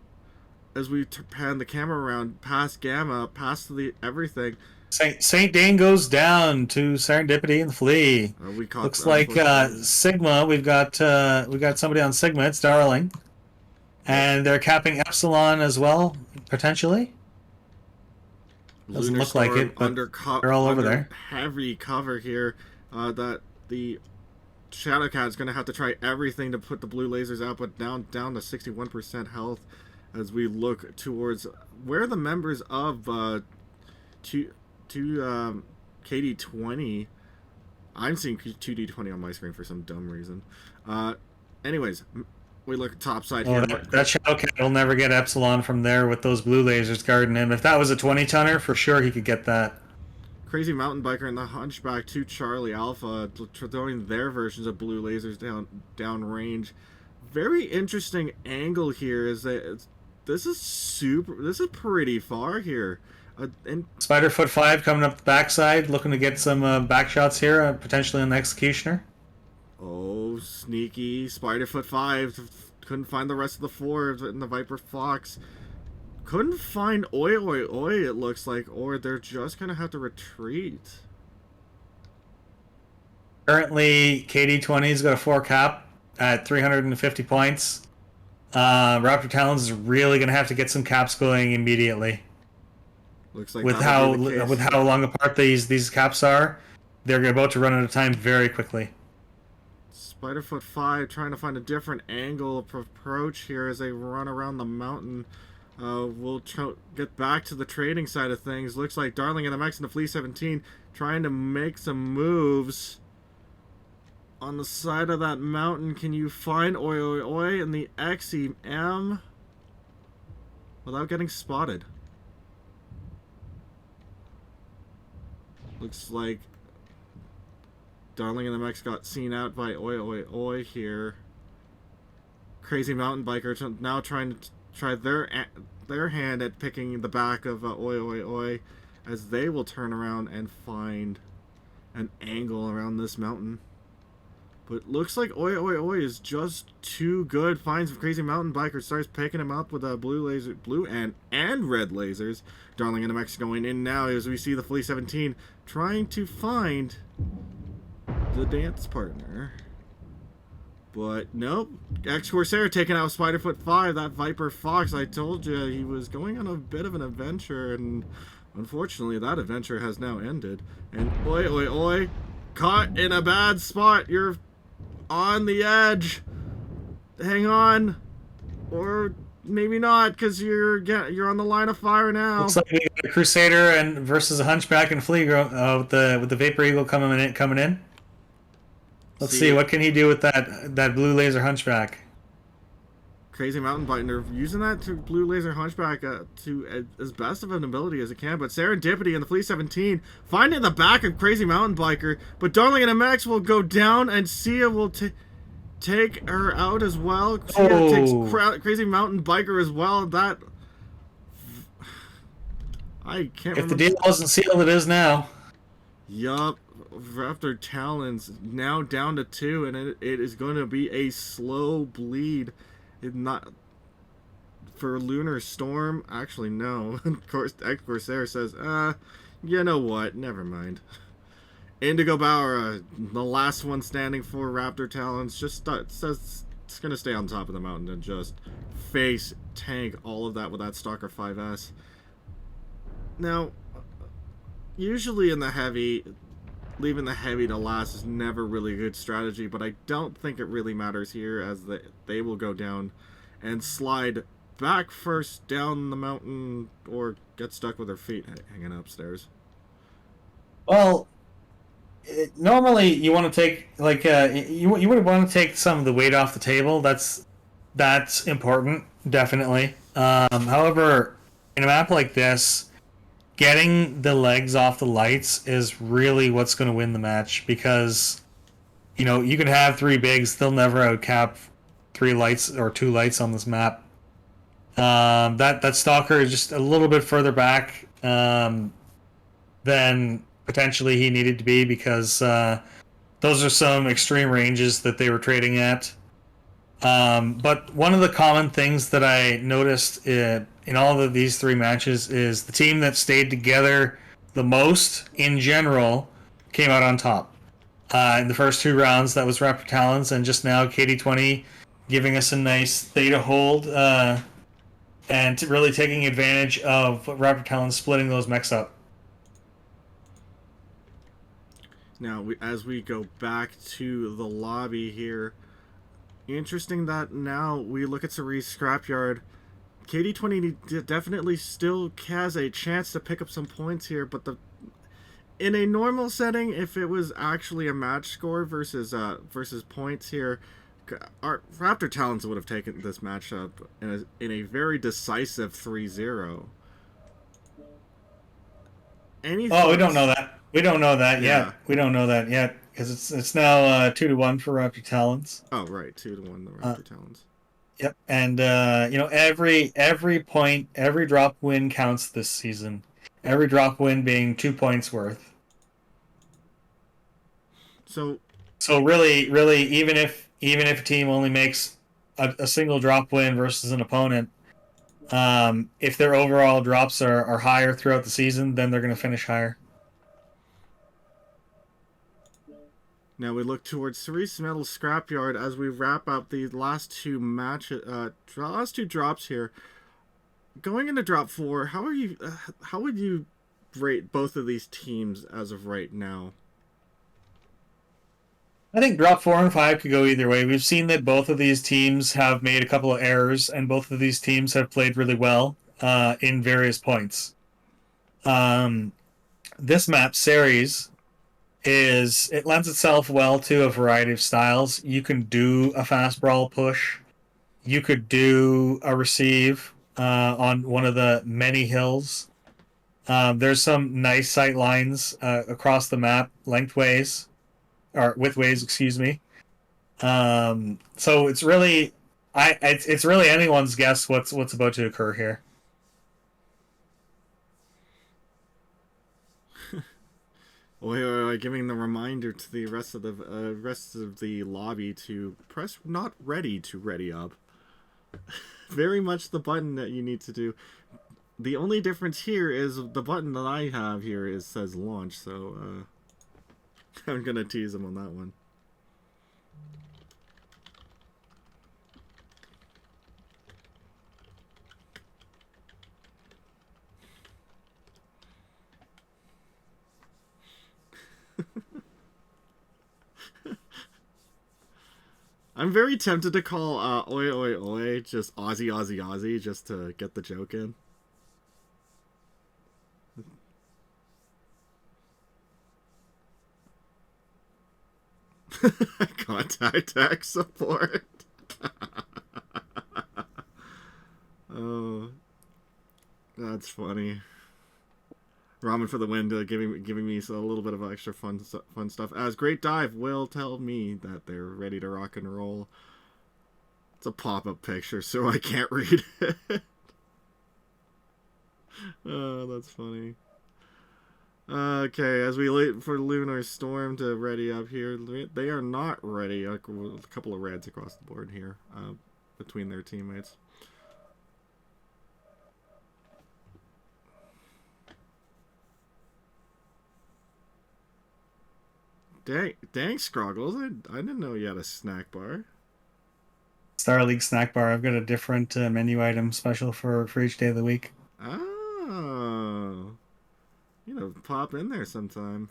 as we pan the camera around past Gamma, past the everything. Saint Dane goes down to Serendipity and Flea. Looks like Sigma. We've got somebody on Sigma. It's Darling, and they're capping Epsilon as well, potentially. Doesn't look like it, but they're all over there. Heavy cover here. That the Shadowcat's going to have to try everything to put the blue lasers out, but down to 61% health as we look towards where the members of Kd20. I'm seeing 2D20 on my screen for some dumb reason. Anyways, we look topside here. That Shadowcat will never get Epsilon from there with those blue lasers guarding him. If that was a 20-tonner, for sure he could get that. Crazy Mountain Biker and the Hunchback to Charlie Alpha throwing their versions of blue lasers down range. Very interesting angle here is that this is pretty far here. And Spiderfoot 5 coming up the backside, looking to get some back shots here, potentially on the Executioner. Oh, sneaky. Spiderfoot 5 couldn't find the rest of the 4 in the Viper Fox. Couldn't find Oi, it looks like, or they're just going to have to retreat. Currently, KD20's got a 4 cap at 350 points. Raptor Talons is really going to have to get some caps going immediately. Looks like with how long apart these caps are, they're about to run out of time very quickly. Spiderfoot 5 trying to find a different angle of approach here as they run around the mountain. We'll get back to the trading side of things. Looks like Darling and the Mex and the Flea 17 trying to make some moves on the side of that mountain. Can you find Oi and the XEM without getting spotted? Looks like Darling and the Mex got seen out by Oi here. Crazy Mountain Biker now trying to try their hand at picking the back of Oi as they will turn around and find an angle around this mountain. But looks like Oi is just too good. Finds Crazy Mountain Biker, starts picking him up with a blue and red lasers. Darling and the Mex going in now as we see the Flea 17 trying to find the dance partner. But nope. Ex-Corsair taking out Spiderfoot 5, that Viper Fox. I told you he was going on a bit of an adventure, and unfortunately that adventure has now ended. And Oi, caught in a bad spot. You're on the edge. Hang on. Or maybe not, because you're on the line of fire now. Looks like we got a Crusader and versus a Hunchback and Flea with the Vapor Eagle coming in. Let's see what can he do with that blue laser Hunchback. Crazy Mountain Biker using that to blue laser Hunchback to as best of an ability as it can. But Serendipity and the Flea 17 finding the back of Crazy Mountain Biker. But Darling and MX will go down, and Sia will take her out as well. Sia takes Crazy Mountain Biker as well. That I can't. If the deal wasn't sealed, it is now. Yup. Raptor Talons now down to 2, and it is going to be a slow bleed. Not for Lunar Storm. Actually, no. Of course, Corsair says, you know what? Never mind. Indigo Bauer, the last one standing for Raptor Talons, just says it's going to stay on top of the mountain and just face tank all of that with that Stalker 5S. Now, usually in the heavy, leaving the heavy to last is never really a good strategy, but I don't think it really matters here, as they will go down and slide back first down the mountain or get stuck with their feet hanging upstairs. Well, normally you want to take you would want to take some of the weight off the table. That's important, definitely. However, in a map like this, getting the legs off the lights is really what's going to win the match, because you can have 3 bigs, they'll never outcap 3 lights or 2 lights on this map. That stalker is just a little bit further back than potentially he needed to be, because those are some extreme ranges that they were trading at. But one of the common things that I noticed in all of these three matches is the team that stayed together the most in general came out on top. In the first two rounds, that was Raptor Talons, and just now Kd20 giving us a nice theta hold and really taking advantage of Raptor Talons splitting those mechs up. Now, as we go back to the lobby here, interesting that now we look at Cerise Scrapyard. Kd20 definitely still has a chance to pick up some points here, but in a normal setting, if it was actually a match score versus points here, our Raptor Talons would have taken this matchup in a very decisive 3-0. Any Oh, we thoughts? don't know that. We don't know that Yeah. yet. We don't know that yet, because it's now 2-1 for Raptor Talons. Oh, right, 2-1 the Raptor Talons. Yep, and every point, every drop win counts this season. Every drop win being 2 points worth. So really, even if a team only makes a single drop win versus an opponent, if their overall drops are higher throughout the season, then they're going to finish higher. now we look towards Cerise Metal Scrapyard as we wrap up the last two last two drops here. Going into drop 4, how would you rate both of these teams as of right now? I think drop 4 and 5 could go either way. We've seen that both of these teams have made a couple of errors, and both of these teams have played really well in various points. This map, Ceres, it lends itself well to a variety of styles. You can do a fast brawl push. You could do a receive on one of the many hills. There's some nice sight lines across the map, lengthways, or widthways, excuse me. So it's really, it's really anyone's guess what's about to occur here. Wait, giving the reminder to the rest of the lobby to press not ready to ready up. Very much the button that you need to do. The only difference here is the button that I have here says launch, so I'm gonna tease him on that one. I'm very tempted to call oi oi oi just Aussie Aussie Aussie just to get the joke in. Contact tech support. Oh, that's funny. Ramen for the win, giving me a little bit of extra fun stuff. As Great Dive will tell me that they're ready to rock and roll. It's a pop-up picture, so I can't read it. Oh, that's funny. Okay, as we wait for Lunar Storm to ready up here, they are not ready. A couple of reds across the board here between their teammates. Dang, Scroggles! I didn't know you had a snack bar. Star League snack bar. I've got a different menu item special for each day of the week. Oh, you know, pop in there sometime.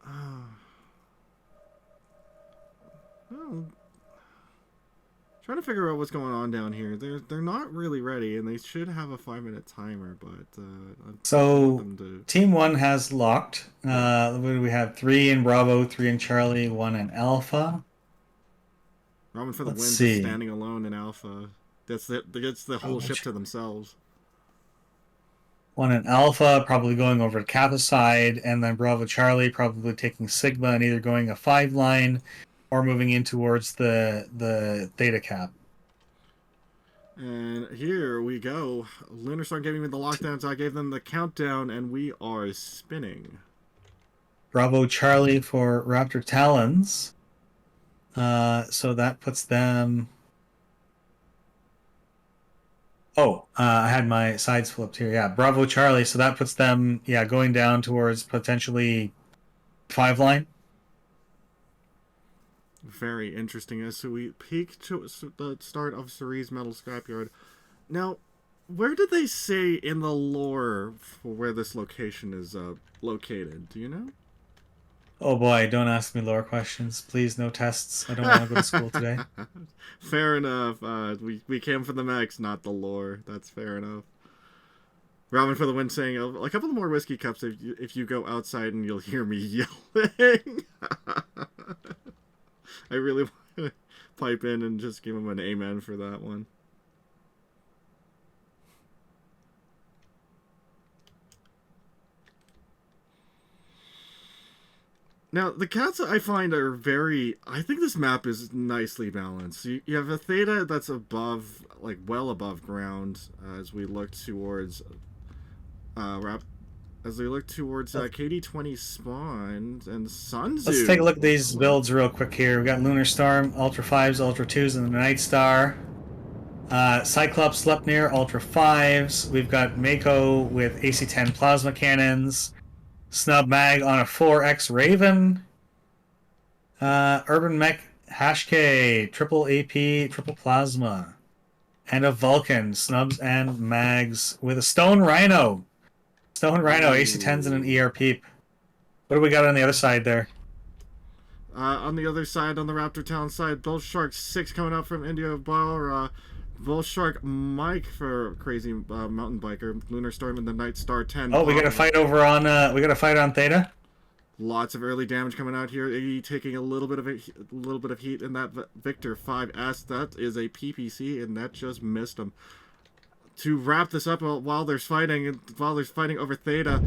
Oh. Well, trying to figure out what's going on down here. They're not really ready, and they should have a 5-minute timer. But so Team 1 has locked. What do we have? 3 in Bravo, 3 in Charlie, 1 in Alpha. Ramen for the win, just standing alone in Alpha. That's the whole ship to themselves. one in Alpha, probably going over to Kappa side, and then Bravo Charlie probably taking Sigma and either going a 5 line or moving in towards the Theta Cap. And here we go. Lunar Storm gave me the lockdown, so I gave them the countdown, and we are spinning. Bravo Charlie for Raptor Talons. So that puts them... Oh, I had my sides flipped here. Yeah, Bravo Charlie. So that puts them, going down towards potentially 5 line. Very interesting. As so we peek to the start of Cerise Metal Scrapyard. Now, where did they say in the lore for where this location is located? Do you know? Oh boy, don't ask me lore questions. Please, no tests. I don't want to go to school today. Fair enough. We came for the mechs, not the lore. That's fair enough. Robin for the win saying, a couple of more whiskey cups if you go outside and you'll hear me yelling. I really want to pipe in and just give him an amen for that one. Now, the cats I find are very... I think this map is nicely balanced. You have a theta that's above, like, well above ground as we look towards... Kd20 spawn and Sunzu. Let's take a look at these builds real quick here. We got Lunar Storm, Ultra 5s, Ultra 2s, and the Night Star. Cyclops Sleipnir, Ultra 5s. We've got Mako with AC-10 plasma cannons. Snub Mag on a 4X Raven. Urban Mech Hashk, triple AP, triple plasma. And a Vulcan, snubs and mags with a Stone Rhino. Stone Rhino, AC-10s and an ERP. What do we got on the other side there? On the other side, on the Raptor Talon side, Bull Shark 6 coming up from India Bar. Bull Shark Mike for Crazy Mountain Biker. Lunar Storm and the Night Star 10. Oh, we got a fight over on. We got a fight on Theta. Lots of early damage coming out here. Iggy taking a little bit of heat in that Victor 5S. That is a PPC, and that just missed him. To wrap this up, while there's fighting over Theta,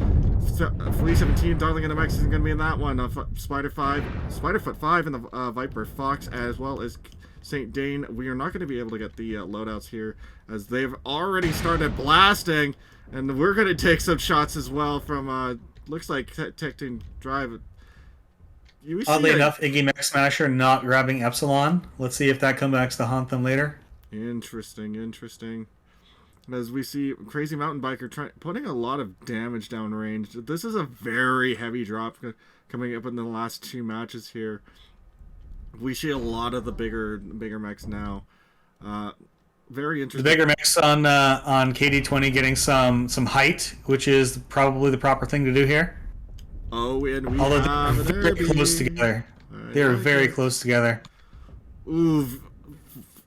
Flea 17, Darling in the Mex isn't going to be in that one. Spiderfoot 5, and the Viper Fox, as well as St. Dane. We are not going to be able to get the loadouts here, as they've already started blasting, and we're going to take some shots as well from, looks like Tecting Drive. Oddly enough, Iggy Mech Smasher not grabbing Epsilon. Let's see if that comes back to haunt them later. Interesting. As we see Crazy Mountain Biker putting a lot of damage downrange. This is a very heavy drop coming up in the last 2 matches here. We see a lot of the bigger mechs now. Very interesting. The bigger mechs on Kd20 getting some height, which is probably the proper thing to do here. Oh, and we Although have they're very close together. They're very close together. Ooh.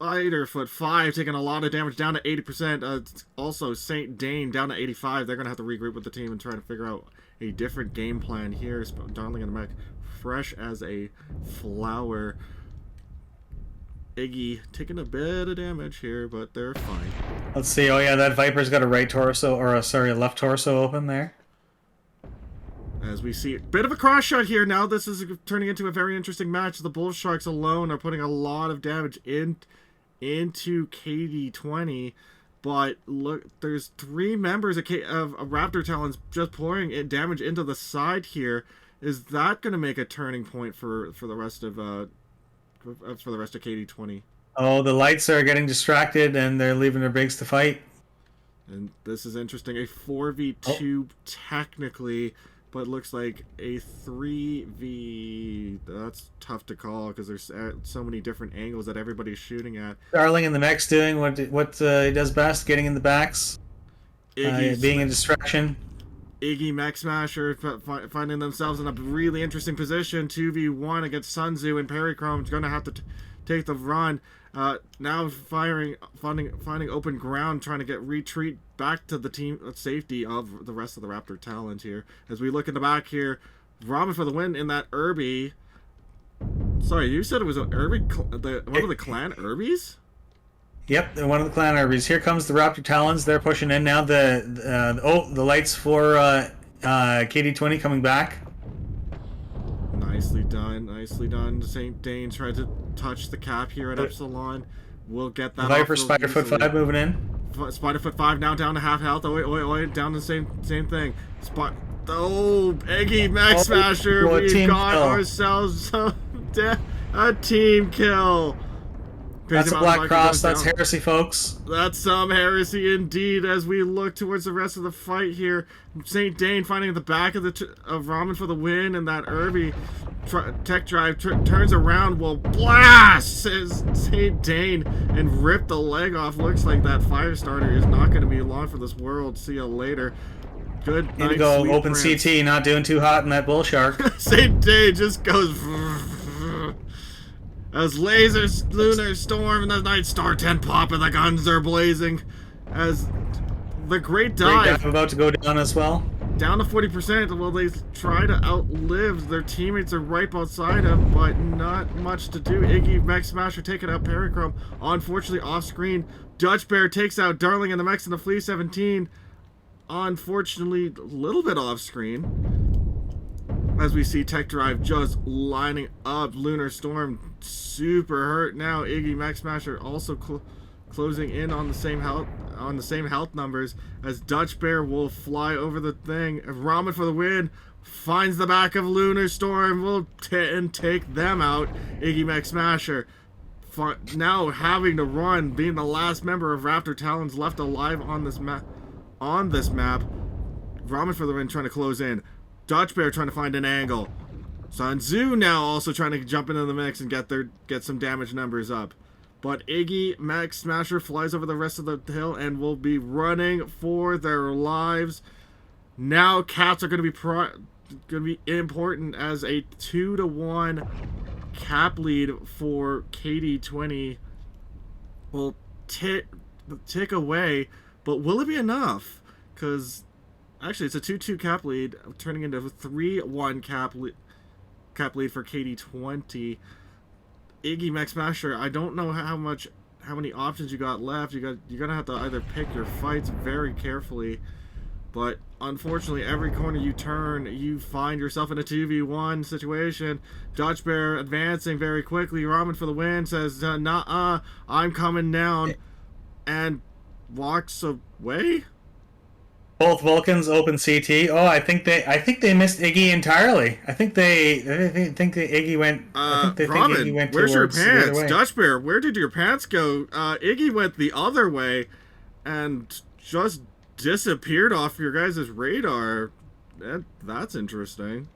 Spiderfoot 5 taking a lot of damage, down to 80%. Also, St. Dane down to 85. They're going to have to regroup with the team and try to figure out a different game plan here. Darling and the Mech, fresh as a flower. Iggy taking a bit of damage here, but they're fine. Let's see. Oh, yeah, that Viper's got a right torso, or a left torso open there. As we see a bit of a cross shot here. Now this is turning into a very interesting match. The Bull Sharks alone are putting a lot of damage into Kd20, but look, there's 3 members of Raptor Talons just pouring damage into the side here. Is that going to make a turning point for the rest of Kd20? Oh, the lights are getting distracted and they're leaving their bigs to fight. And this is interesting. A 4v2 technically, but looks like a 3v... That's tough to call because there's so many different angles that everybody's shooting at. Darling in the mech's doing what he does best, getting in the backs, being a distraction. Iggy Mech Smasher finding themselves in a really interesting position. 2v1 against Sunzu, and Perichrome is going to have to take the run. Now finding open ground, trying to get retreat back to the team safety of the rest of the Raptor Talent here. As we look in the back here, Robin for the win in that Irby. Sorry, you said it was an Irby, one of the clan Irbies? Yep, they're one of the clan armies. Here comes the Raptor Talons. They're pushing in now. The lights for Kd20 coming back. Nicely done, nicely done. St. Dane tried to touch the cap here at Epsilon. We'll get that Viper off real Spiderfoot easily. 5 moving in. Spiderfoot 5 now down to half health. Oi, down to the same thing. Oh, Eggy Max Smasher. We've got ourselves a team kill. That's a Black Cross. That's heresy, folks. That's some heresy indeed. As we look towards the rest of the fight here, St. Dane finding at the back of Ramen for the win, and that Irby tech drive turns around, will blast St. Dane and rip the leg off. Looks like that fire starter is not going to be long for this world. See you later. Good night. Need to go open CT. Not doing too hot in that bull shark. St. Dane just goes. As lasers, lunar storm, and the night star 10 pop, and the guns are blazing. As the great dive about to go down as well. Down to 40%. Well, they try to outlive. Their teammates are right outside them, but not much to do. Iggy Mech Smasher taking out Perichrome. Unfortunately, off screen. Dutch Bear takes out Darling and the Mechs in the Flea 17. Unfortunately, a little bit off screen. As we see Tech Drive just lining up. Lunar Storm super hurt now. Iggy Mech Smasher also closing in on the same health numbers, as Dutch Bear will fly over the thing. Ramen for the win finds the back of Lunar Storm, will take them out. Iggy Mech Smasher now having to run, being the last member of Raptor Talons left alive on this map. Ramen for the win trying to close in. Dutch Bear trying to find an angle. Sun Tzu now also trying to jump into the mix and get some damage numbers up. But Iggy Mech Smasher flies over the rest of the hill and will be running for their lives. Now caps are going to be important, as a 2-to-1 cap lead for Kd20 will tick away. But will it be enough? Because actually, it's a 2-2 cap lead, turning into a 3-1 cap lead for Kd20. Iggy Mech Smasher, I don't know how many options you got left. You're gonna have to either pick your fights very carefully. But unfortunately, every corner you turn, you find yourself in a 2v1 situation. Dutch Bear advancing very quickly. Ramen for the win says, "Nah, I'm coming down," and walks away. Both Vulcans open CT. Oh, I think they missed Iggy entirely. I think Iggy went. Ramen, where's your pants? Dutch Bear, where did your pants go? Iggy went the other way, and just disappeared off your guys' radar. That's interesting.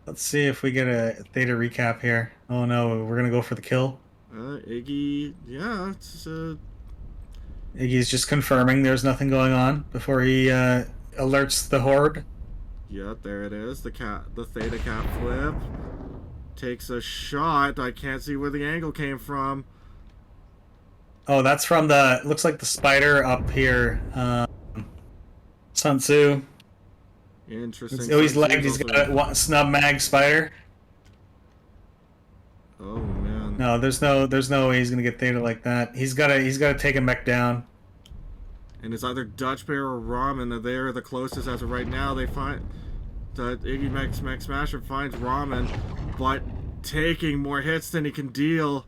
Let's see if we get a theta recap here. Oh no, we're gonna go for the kill. Iggy, yeah, it's Iggy's just confirming there's nothing going on before he alerts the horde. Yeah, there it is. The theta cap flip takes a shot. I can't see where the angle came from. Oh, that's from looks like the spider up here. Sun Tzu. Interesting. Oh, he's lagged. He's got a snub mag spider. Oh man. No, there's no way he's gonna get theta like that. He's gotta take him back down. And it's either Dutch Bear or Ramen. They're the closest as of right now. They find that Iggy Mech Smasher finds Ramen, but taking more hits than he can deal.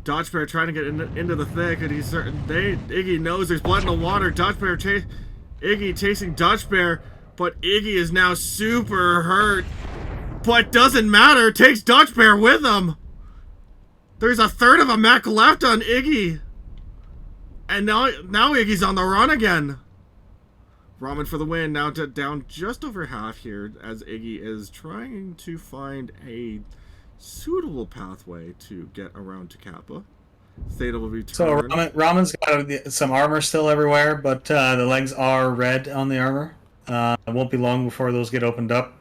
Dutch Bear trying to get into the thick, and Iggy knows there's blood in the water. Dutch Bear Iggy chasing Dutch Bear, but Iggy is now super hurt. But doesn't matter, takes Dutch Bear with him. There's a third of a mech left on Iggy. And now Iggy's on the run again. Ramen for the win, now down just over half here, as Iggy is trying to find a suitable pathway to get around to Kappa. Theta will return. So Ramen's got some armor still everywhere, but the legs are red on the armor. It won't be long before those get opened up.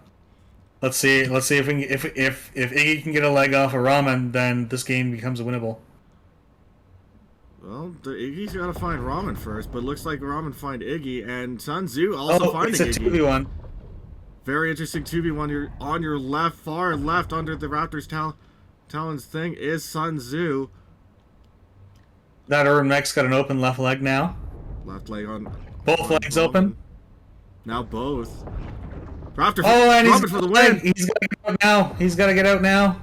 Let's see if Iggy can get a leg off of Ramen, then this game becomes winnable. Well, Iggy's got to find Ramen first, but looks like Ramen find Iggy, and Sun Tzu also finding Iggy. It's a 2v1. Very interesting 2v1. You're on your left, far left, under the Raptors Talons thing is Sun Tzu. That urban mech's got an open left leg now. Left leg on. Both legs Ramen. open. Now both. Raptor. Oh, and Ramen for the win. He's got to get out now. He's got to get out now.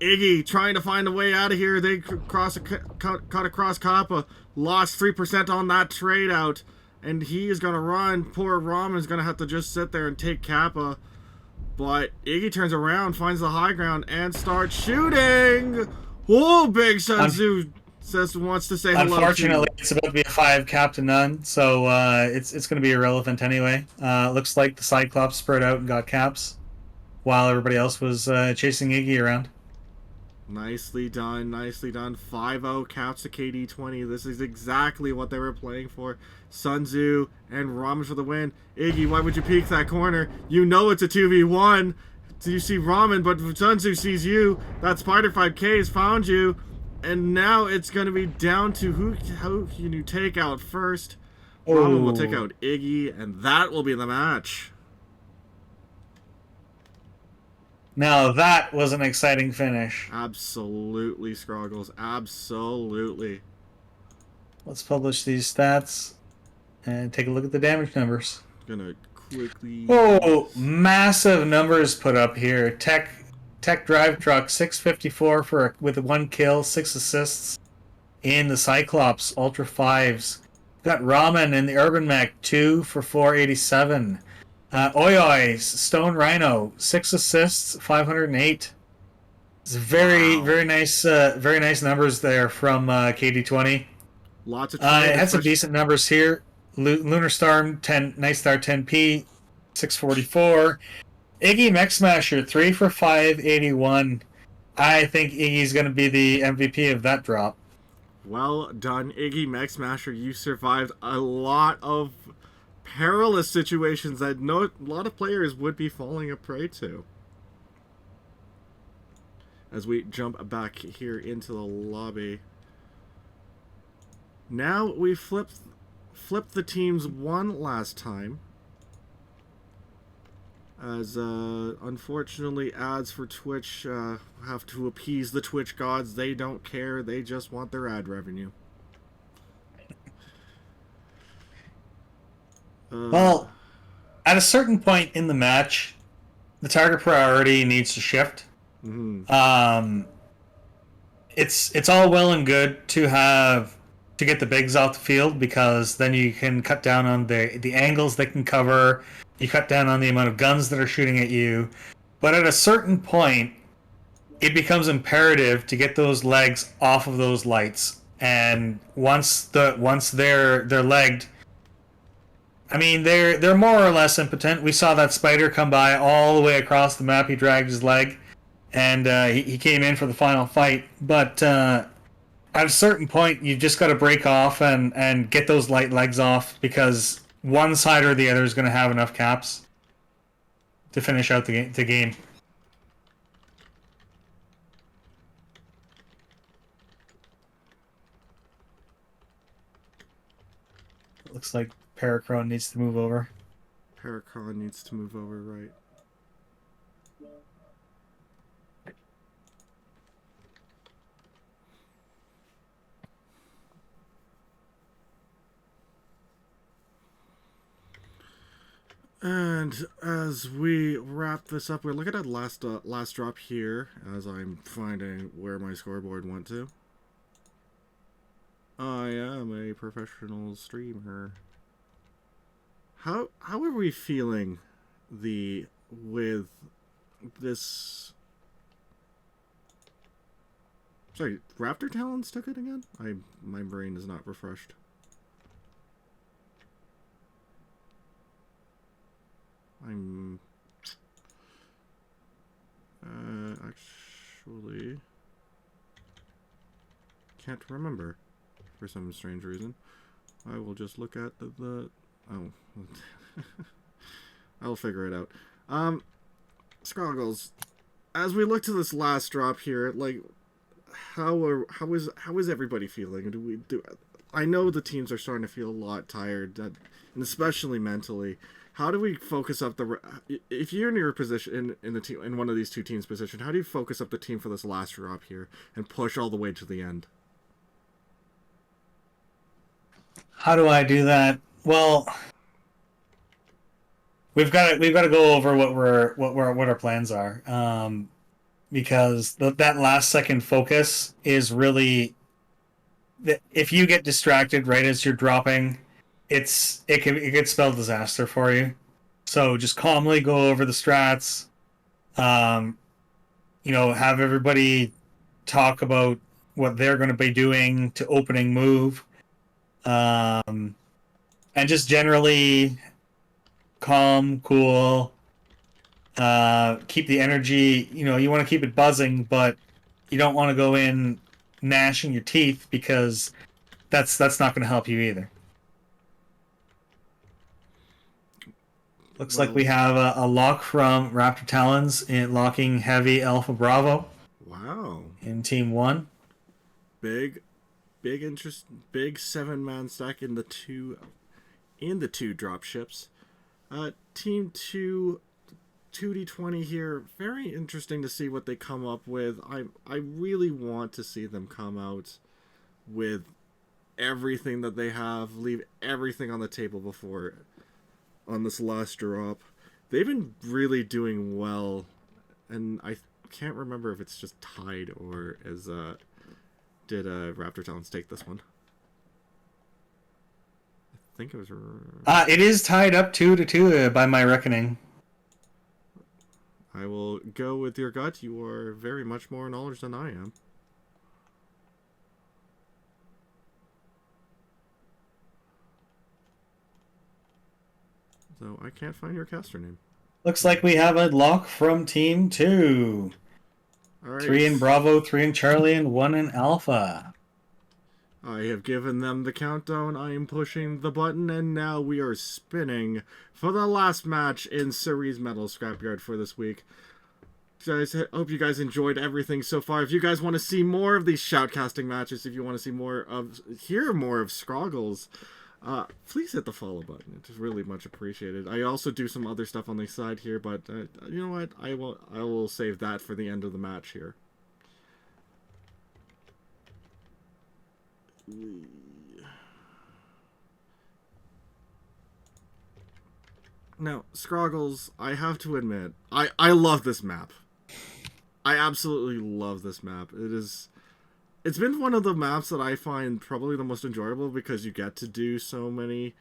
Iggy trying to find a way out of here. They cut across Kappa. Lost 3% on that trade out. And he is going to run. Poor Ramen's going to have to just sit there and take Kappa. But Iggy turns around, finds the high ground, and starts shooting. Whoa, Big Sun Tzu wants to say hello. Unfortunately, it's about to be a 5 cap to none, so it's going to be irrelevant anyway. Looks like the Cyclops spread out and got caps, while everybody else was chasing Iggy around. Nicely done, nicely done. 5-0 caps to Kd20. This is exactly what they were playing for. Sun Tzu and Ramen for the win. Iggy, why would you peek that corner? You know it's a 2v1. So you see Ramen, but Sun Tzu sees you. That Spider 5K has found you. And now it's going to be down to who can you take out first. Ramen will take out Iggy, and that will be the match. Now that was an exciting finish. Absolutely, Scroggles. Absolutely. Let's publish these stats and take a look at the damage numbers. Gonna quickly... Oh, massive numbers put up here. Tech drive truck 654 with 1 kill, 6 assists in the Cyclops Ultra 5s. Got Ramen in the Urban Mech 2 for 487. Oyoi Stone Rhino 6 assists, 508. It's very nice numbers there from Kd20. Lots of it had some decent numbers here. Lunar Storm 10, Night Star 10p, 644. Iggy Mech Smasher 3 for 581. I think Iggy's going to be the MVP of that drop. Well done, Iggy Mech Smasher. You survived a lot of perilous situations that a lot of players would be falling a prey to. As we jump back here into the lobby. Now we flipped the teams one last time. As unfortunately ads for Twitch have to appease the Twitch gods. They don't care, they just want their ad revenue. Well, at a certain point in the match, the target priority needs to shift. Mm-hmm. It's all well and good to get the bigs off the field, because then you can cut down on the angles they can cover. You cut down on the amount of guns that are shooting at you. But at a certain point, it becomes imperative to get those legs off of those lights. And once they're legged, I mean, they're more or less impotent. We saw that spider come by all the way across the map. He dragged his leg, and he came in for the final fight. But at a certain point, you've just got to break off and get those light legs off, because one side or the other is going to have enough caps to finish out the game. Looks like Paracron needs to move over. Paracron needs to move over, right. And as we wrap this up, we're looking at last drop here, as I'm finding where my scoreboard went to. I am a professional streamer. How are we feeling with this? Sorry, Raptor Talons took it again? My brain is not refreshed. I'm actually can't remember for some strange reason. I will just look at the oh I'll figure it out. Scroggles, as we look to this last drop here, like how is everybody feeling? I know the teams are starting to feel a lot tired, and especially mentally. How do we focus up if you're in your position in the team, in one of these two teams' position? How do you focus up the team for this last drop here and push all the way to the end? How do I do that? Well, we've got to go over what our plans are. Because that last second focus is really, if you get distracted right as you're dropping, it could spell disaster for you. So just calmly go over the strats. Have everybody talk about what they're going to be doing to opening move, and just generally calm, cool. Keep the energy. You want to keep it buzzing, but you don't want to go in gnashing your teeth, because that's not going to help you either. Looks like we have a lock from Raptor Talons in locking heavy Alpha Bravo. Wow. In Team 1. Big interest, big 7-man stack in the two drop ships. Team 2, 2D20 here. Very interesting to see what they come up with. I really want to see them come out with everything that they have, leave everything on the table before on this last drop. They've been really doing well, and I can't remember if it's just tied or as did Raptor Talons take this one. I think it was. It is tied up 2-2 by my reckoning. I will go with your gut. You are very much more knowledge than I am. So I can't find your caster name. Looks like we have a lock from Team 2. All right. 3 in Bravo, 3 in Charlie, and 1 in Alpha. I have given them the countdown. I am pushing the button, and now we are spinning for the last match in Ceres Metal Scrapyard for this week. Guys, I hope you guys enjoyed everything so far. If you guys want to see more of these shoutcasting matches, if you want to see hear more of Scroggles, please hit the follow button. It's really much appreciated. I also do some other stuff on the side here, but you know what? I will save that for the end of the match here. Now, Scroggles, I have to admit, I love this map. I absolutely love this map. It's been one of the maps that I find probably the most enjoyable, because you get to do so many.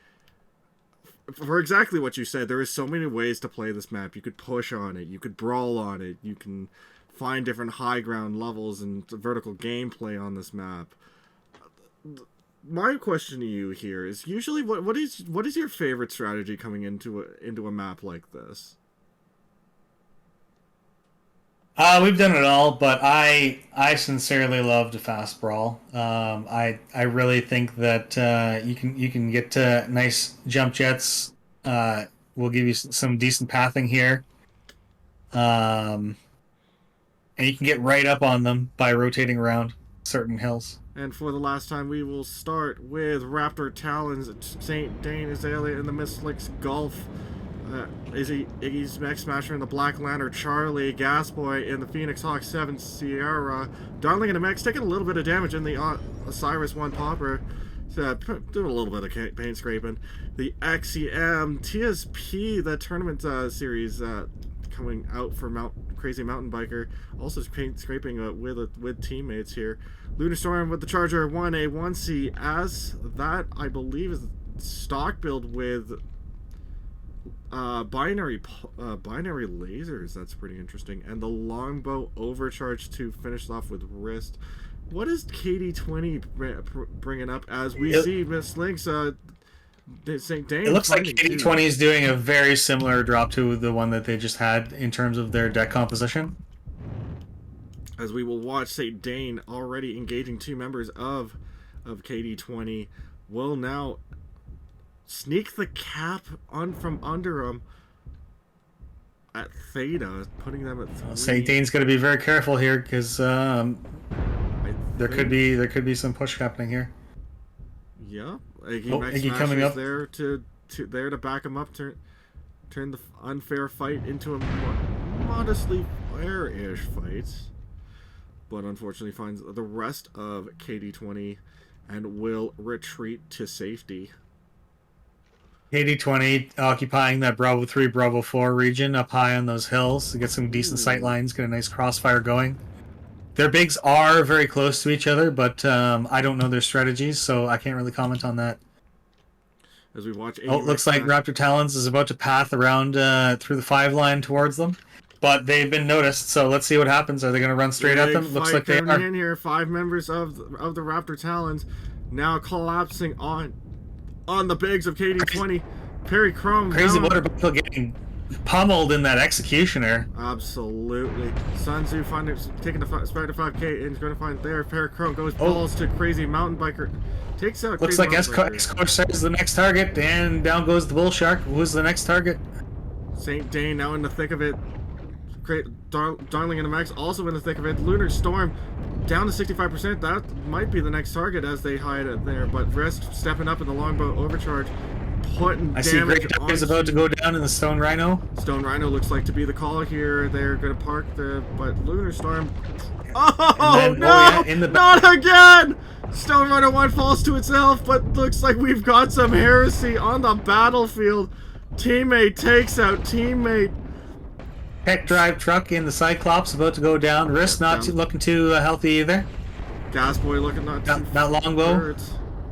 For exactly what you said, there is so many ways to play this map. You could push on it, you could brawl on it, you can find different high ground levels and vertical gameplay on this map. My question to you here is, usually what is your favorite strategy coming into a map like this? We've done it all, but I sincerely love a fast brawl. I really think that you can get nice jump jets. We'll give you some decent pathing here, and you can get right up on them by rotating around certain hills. And for the last time, we will start with Raptor Talons, St. Dane Azalea in the Mistlicks Gulf. Iggy's Mech Smasher in the Black Lantern, Charlie, Gasboy in the Phoenix Hawk 7 Sierra, Darling in the Mechs taking a little bit of damage in the Osiris 1 Popper, doing a little bit of paint scraping. The XEM TSP, the tournament series coming out for Crazy Mountain Biker, also paint scraping with teammates here. Lunar Storm with the Charger 1A 1C, as that I believe is stock build with binary lasers. That's pretty interesting. And the Longbow Overcharge to finish off with wrist. What is Kd20 bringing up as we see Miss Lynx St. Dane? It looks like Kd20 is doing a very similar drop to the one that they just had in terms of their deck composition. As we will watch St. Dane already engaging 2 members of Kd20 will now sneak the cap from under him at Theta, putting them at 3. St. Dane's got to be very careful here, because there could be some push happening here. Yeah, Iggy coming up there to back him up, turn the unfair fight into a modestly fair-ish fight, but unfortunately finds the rest of Kd20 and will retreat to safety. Kd20 occupying that Bravo 3, Bravo 4 region up high on those hills to get some decent sight lines, get a nice crossfire going. Their bigs are very close to each other, but I don't know their strategies, so I can't really comment on that. As we watch, oh, it looks like Raptor Talons is about to path around through the 5 line towards them, but they've been noticed. So let's see what happens. Are they going to run straight at them? Looks like they are. In here, 5 members of the Raptor Talons now collapsing on the bigs of Kd20. Perry Chrome. Crazy Water Buffalo getting pummeled in that executioner. Absolutely. Sun Tzu taking the Spider 5K and he's going to find there. Perry Chrome goes balls to Crazy Mountain Biker. Takes out. Looks like Escorsair is the next target, and down goes the Bull Shark. Who's the next target? St. Dane now in the thick of it. Darling and the Max also in the thick of it. Lunar Storm down to 65%. That might be the next target as they hide it there. But Rest stepping up in the Longbow Overcharge. I see Great Duck is about to go down in the Stone Rhino. Stone Rhino looks like to be the call here. They're going to park but Lunar Storm. Oh, then, no! Not again! Stone Rhino 1 falls to itself, but looks like we've got some heresy on the battlefield. Teammate takes out teammate. Tech Drive truck in the Cyclops about to go down. Wrist not looking too healthy either. Gas Boy looking not Longbow.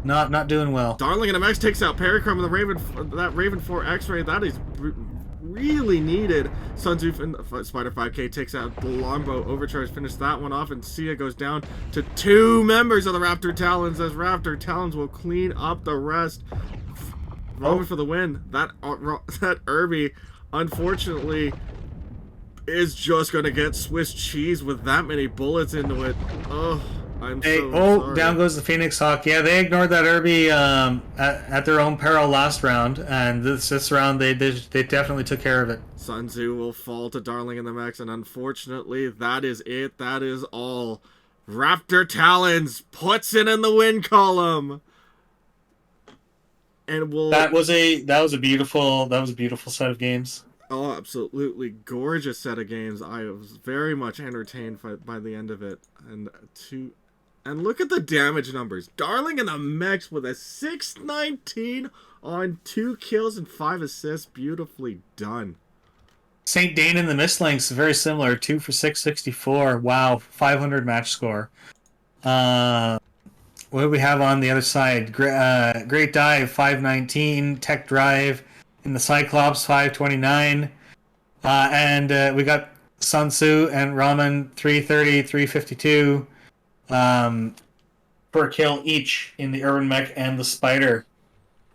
Not doing well. Darling and MX takes out Pericrum and the Raven 4 X-Ray. That is really needed. Sun Tzu and Spider 5K takes out the Longbow Overcharge. Finish that one off, and Sia goes down to 2 members of the Raptor Talons as Raptor Talons will clean up the rest. Roman for the win. That Irby, unfortunately, is just going to get Swiss cheese with that many bullets into it. Oh, sorry. Down goes the Phoenix Hawk. Yeah, they ignored that Irby at their own peril last round, and this round they definitely took care of it. Sun Tzu will fall to Darling in the Max, and unfortunately, that is it. That is all. Raptor Talons puts it in the win column. And that was a beautiful set of games. Oh, absolutely gorgeous set of games. I was very much entertained by the end of it. And look at the damage numbers. Darling in the mix with a 619 on 2 kills and 5 assists. Beautifully done. St. Dane in the Mistlinks, very similar. 2 for 664. Wow, 500 match score. What do we have on the other side? Great Dive, 519. Tech Drive in the Cyclops, 529. And we got Sun Tzu and Ramen, 330, 352 per kill each in the Urban Mech and the Spider.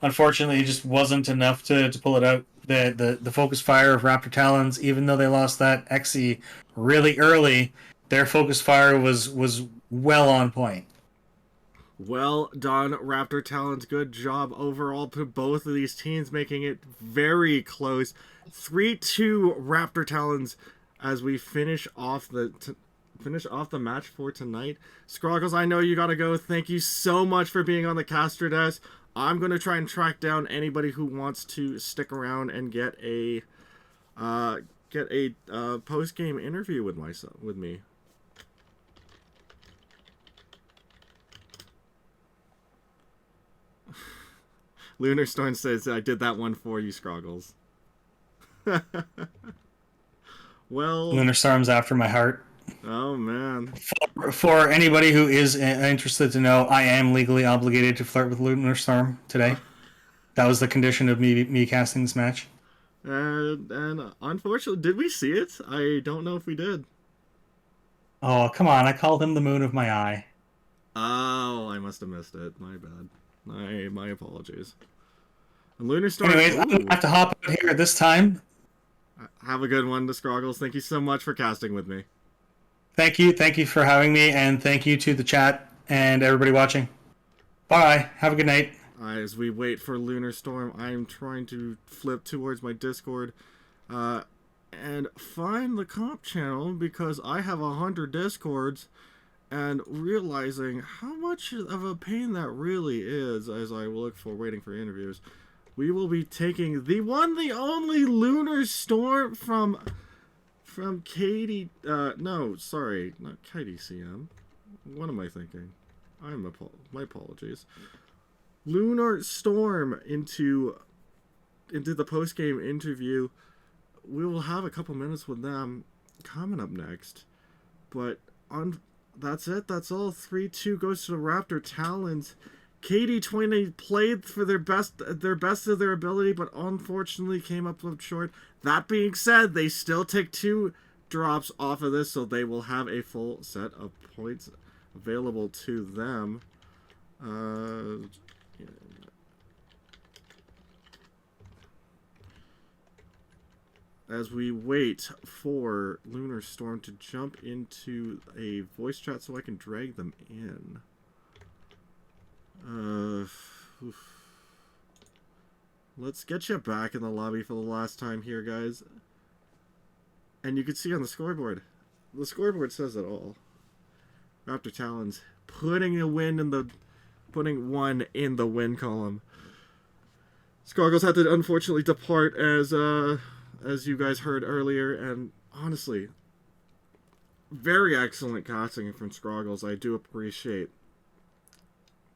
Unfortunately, it just wasn't enough to pull it out. The focus fire of Raptor Talons, even though they lost that XE really early, their focus fire was well on point. Well done, Raptor Talons. Good job overall to both of these teams, making it very close. 3-2 Raptor Talons as we finish off the match for tonight. Scroggles, I know you gotta go. Thank you so much for being on the caster desk. I'm gonna try and track down anybody who wants to stick around and get a post-game interview with me. Lunar Storm says, I did that one for you, Scroggles. Well... Lunar Storm's after my heart. Oh, man. For anybody who is interested to know, I am legally obligated to flirt with Lunar Storm today. That was the condition of me casting this match. And unfortunately, did we see it? I don't know if we did. Oh, come on. I called him the moon of my eye. Oh, I must have missed it. My bad. My apologies. And Lunar Storm. Anyways, I'm gonna have to hop out here at this time. Have a good one, to Scroggles. Thank you so much for casting with me. Thank you for having me, and thank you to the chat and everybody watching. Bye. Have a good night. As we wait for Lunar Storm, I am trying to flip towards my Discord and find the comp channel because I have 100 Discords. And realizing how much of a pain that really is as I look for waiting for interviews, we will be taking the one, the only Lunar Storm from KD. No, sorry, not KDCM. What am I thinking? My apologies. Lunar Storm into the post game interview. We will have a couple minutes with them coming up next. But that's it. That's all. 3-2 goes to the Raptor Talons. Kd20 played for their best of their ability, but unfortunately came up short. That being said, they still take 2 drops off of this, so they will have a full set of points available to them. As we wait for Lunar Storm to jump into a voice chat so I can drag them in. Let's get you back in the lobby for the last time here, guys. And you can see on the scoreboard. The scoreboard says it all. Raptor Talons putting one in the win column. Scoggles had to unfortunately depart as you guys heard earlier, and honestly, very excellent casting from Scroggles. I do appreciate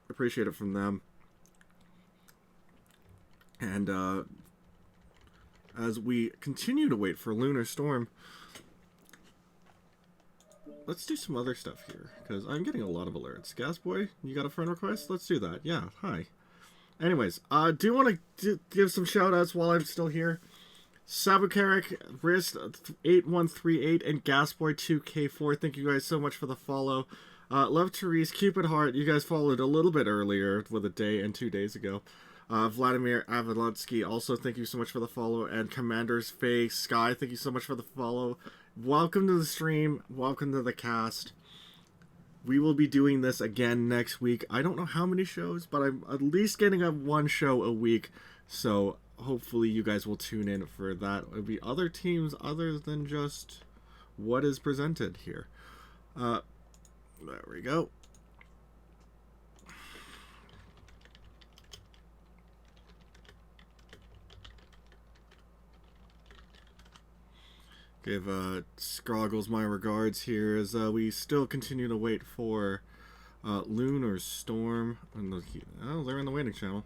it from them. And as we continue to wait for Lunar Storm, let's do some other stuff here, because I'm getting a lot of alerts. Gasboy, you got a friend request? Let's do that. Yeah, hi. Anyways, I do want to give some shout-outs while I'm still here. Sabukarik, Wrist 8138, and Gasboy2K4, thank you guys so much for the follow. Love Therese, Cupid Heart, you guys followed a little bit earlier with a day and 2 days ago. Vladimir Avalotsky, also thank you so much for the follow. And Commander's Face, Sky, thank you so much for the follow. Welcome to the stream, welcome to the cast. We will be doing this again next week. I don't know how many shows, but I'm at least getting up 1 show a week. So hopefully you guys will tune in for that. It'll be other teams other than just what is presented here. There we go. Give Scroggles my regards here as we still continue to wait for Lunar Storm. Oh, they're in the waiting channel.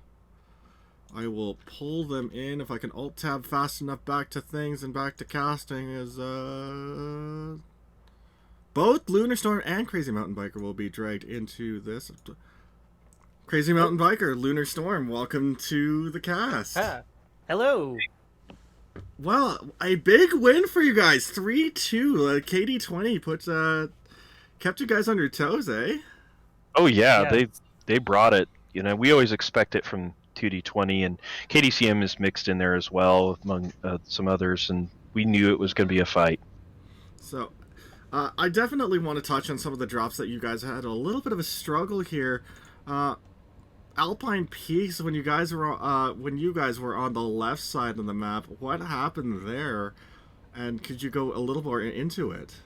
I will pull them in if I can alt-tab fast enough back to things and back to casting as both Lunar Storm and Crazy Mountain Biker will be dragged into this. Crazy Mountain Biker, Lunar Storm, welcome to the cast. Hello. Well, a big win for you guys, 3-2. Kd20 kept you guys on your toes, eh? Oh yeah, they brought it. You know, we always expect it from 2D20, and KDCM is mixed in there as well among some others, and we knew it was going to be a fight. So, I definitely want to touch on some of the drops that you guys had a little bit of a struggle here. Alpine Peaks, when you guys were on the left side of the map, what happened there? And could you go a little more into it?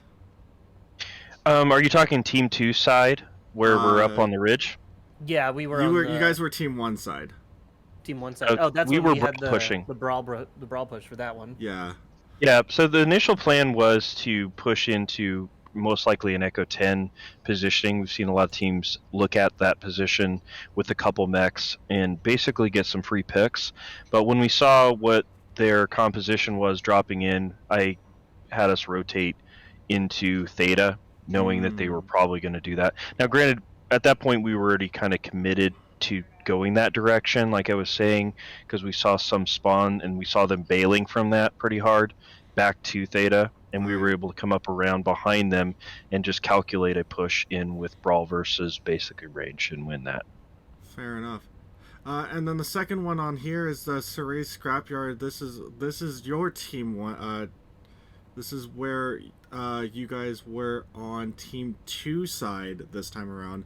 Are you talking Team 2 side, where we're up on the ridge? Yeah, we were. You guys were Team 1 side. Team 1 side. Oh, that's when we had the brawl push for that one. Yeah. Yeah. So the initial plan was to push into most likely an Echo 10 positioning. We've seen a lot of teams look at that position with a couple mechs and basically get some free picks. But when we saw what their composition was dropping in, I had us rotate into Theta, knowing that they were probably going to do that. Now, granted, at that point we were already kind of committed to going that direction, like I was saying, because we saw some spawn and we saw them bailing from that pretty hard back to Theta, and we were able to come up around behind them and just calculate a push in with Brawl versus basically range and win that. Fair enough. And then the second one on here is the Saray Scrapyard. This is your team one. This is where you guys were on Team 2 side this time around.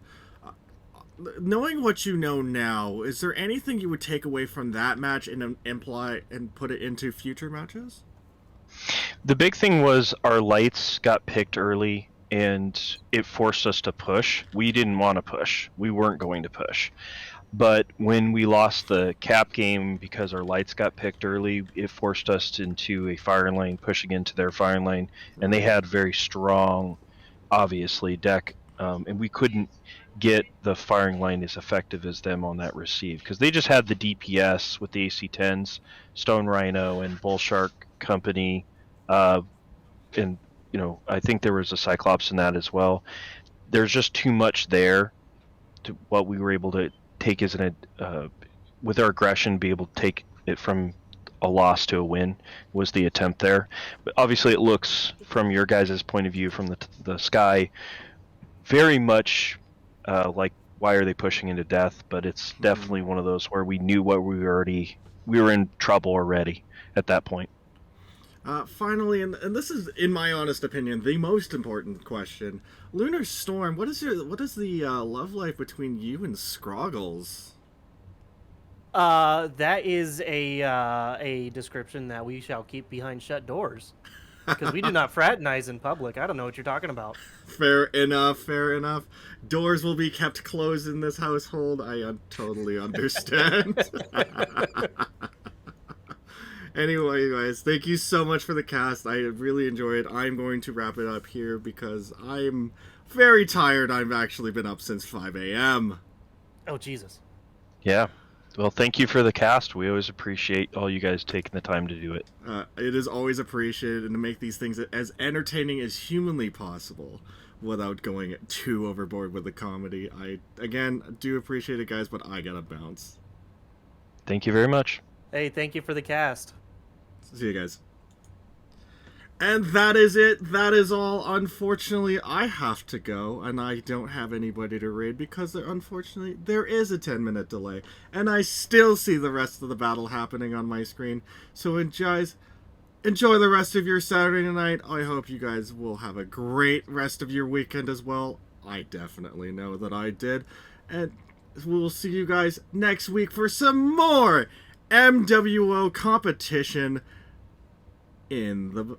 Knowing what you know now, is there anything you would take away from that match and imply and put it into future matches? The big thing was our lights got picked early, and it forced us to push. We didn't want to push. We weren't going to push. But when we lost the cap game because our lights got picked early, it forced us into a fire lane, pushing into their fire lane, and they had very strong, obviously, deck, and we couldn't get the firing line as effective as them on that receive, because they just had the DPS with the AC-10s, Stone Rhino and Bull Shark Company, and I think there was a Cyclops in that as well. There's just too much there to what we were able to take as with our aggression, be able to take it from a loss to a win was the attempt there. But obviously it looks from your guys' point of view from the sky very much like, why are they pushing into death? But it's definitely one of those where we knew what we were in trouble already at that point. Finally, and this is, in my honest opinion, the most important question. Lunar Storm, what is the love life between you and Scroggles? That is a description that we shall keep behind shut doors. Because we do not fraternize in public. I don't know what you're talking about. Fair enough, fair enough. Doors will be kept closed in this household. I totally understand. Anyway, guys, thank you so much for the cast. I really enjoyed it. I'm going to wrap it up here because I'm very tired. I've actually been up since 5 a.m. Oh, Jesus. Yeah. Well, thank you for the cast. We always appreciate all you guys taking the time to do it. It is always appreciated, and to make these things as entertaining as humanly possible without going too overboard with the comedy. I, again, do appreciate it, guys, but I gotta bounce. Thank you very much. Hey, thank you for the cast. See you guys. And that is it. That is all. Unfortunately, I have to go, and I don't have anybody to raid because, unfortunately, there is a 10-minute delay, and I still see the rest of the battle happening on my screen. So, guys, enjoy the rest of your Saturday night. I hope you guys will have a great rest of your weekend as well. I definitely know that I did. And we'll see you guys next week for some more MWO competition in the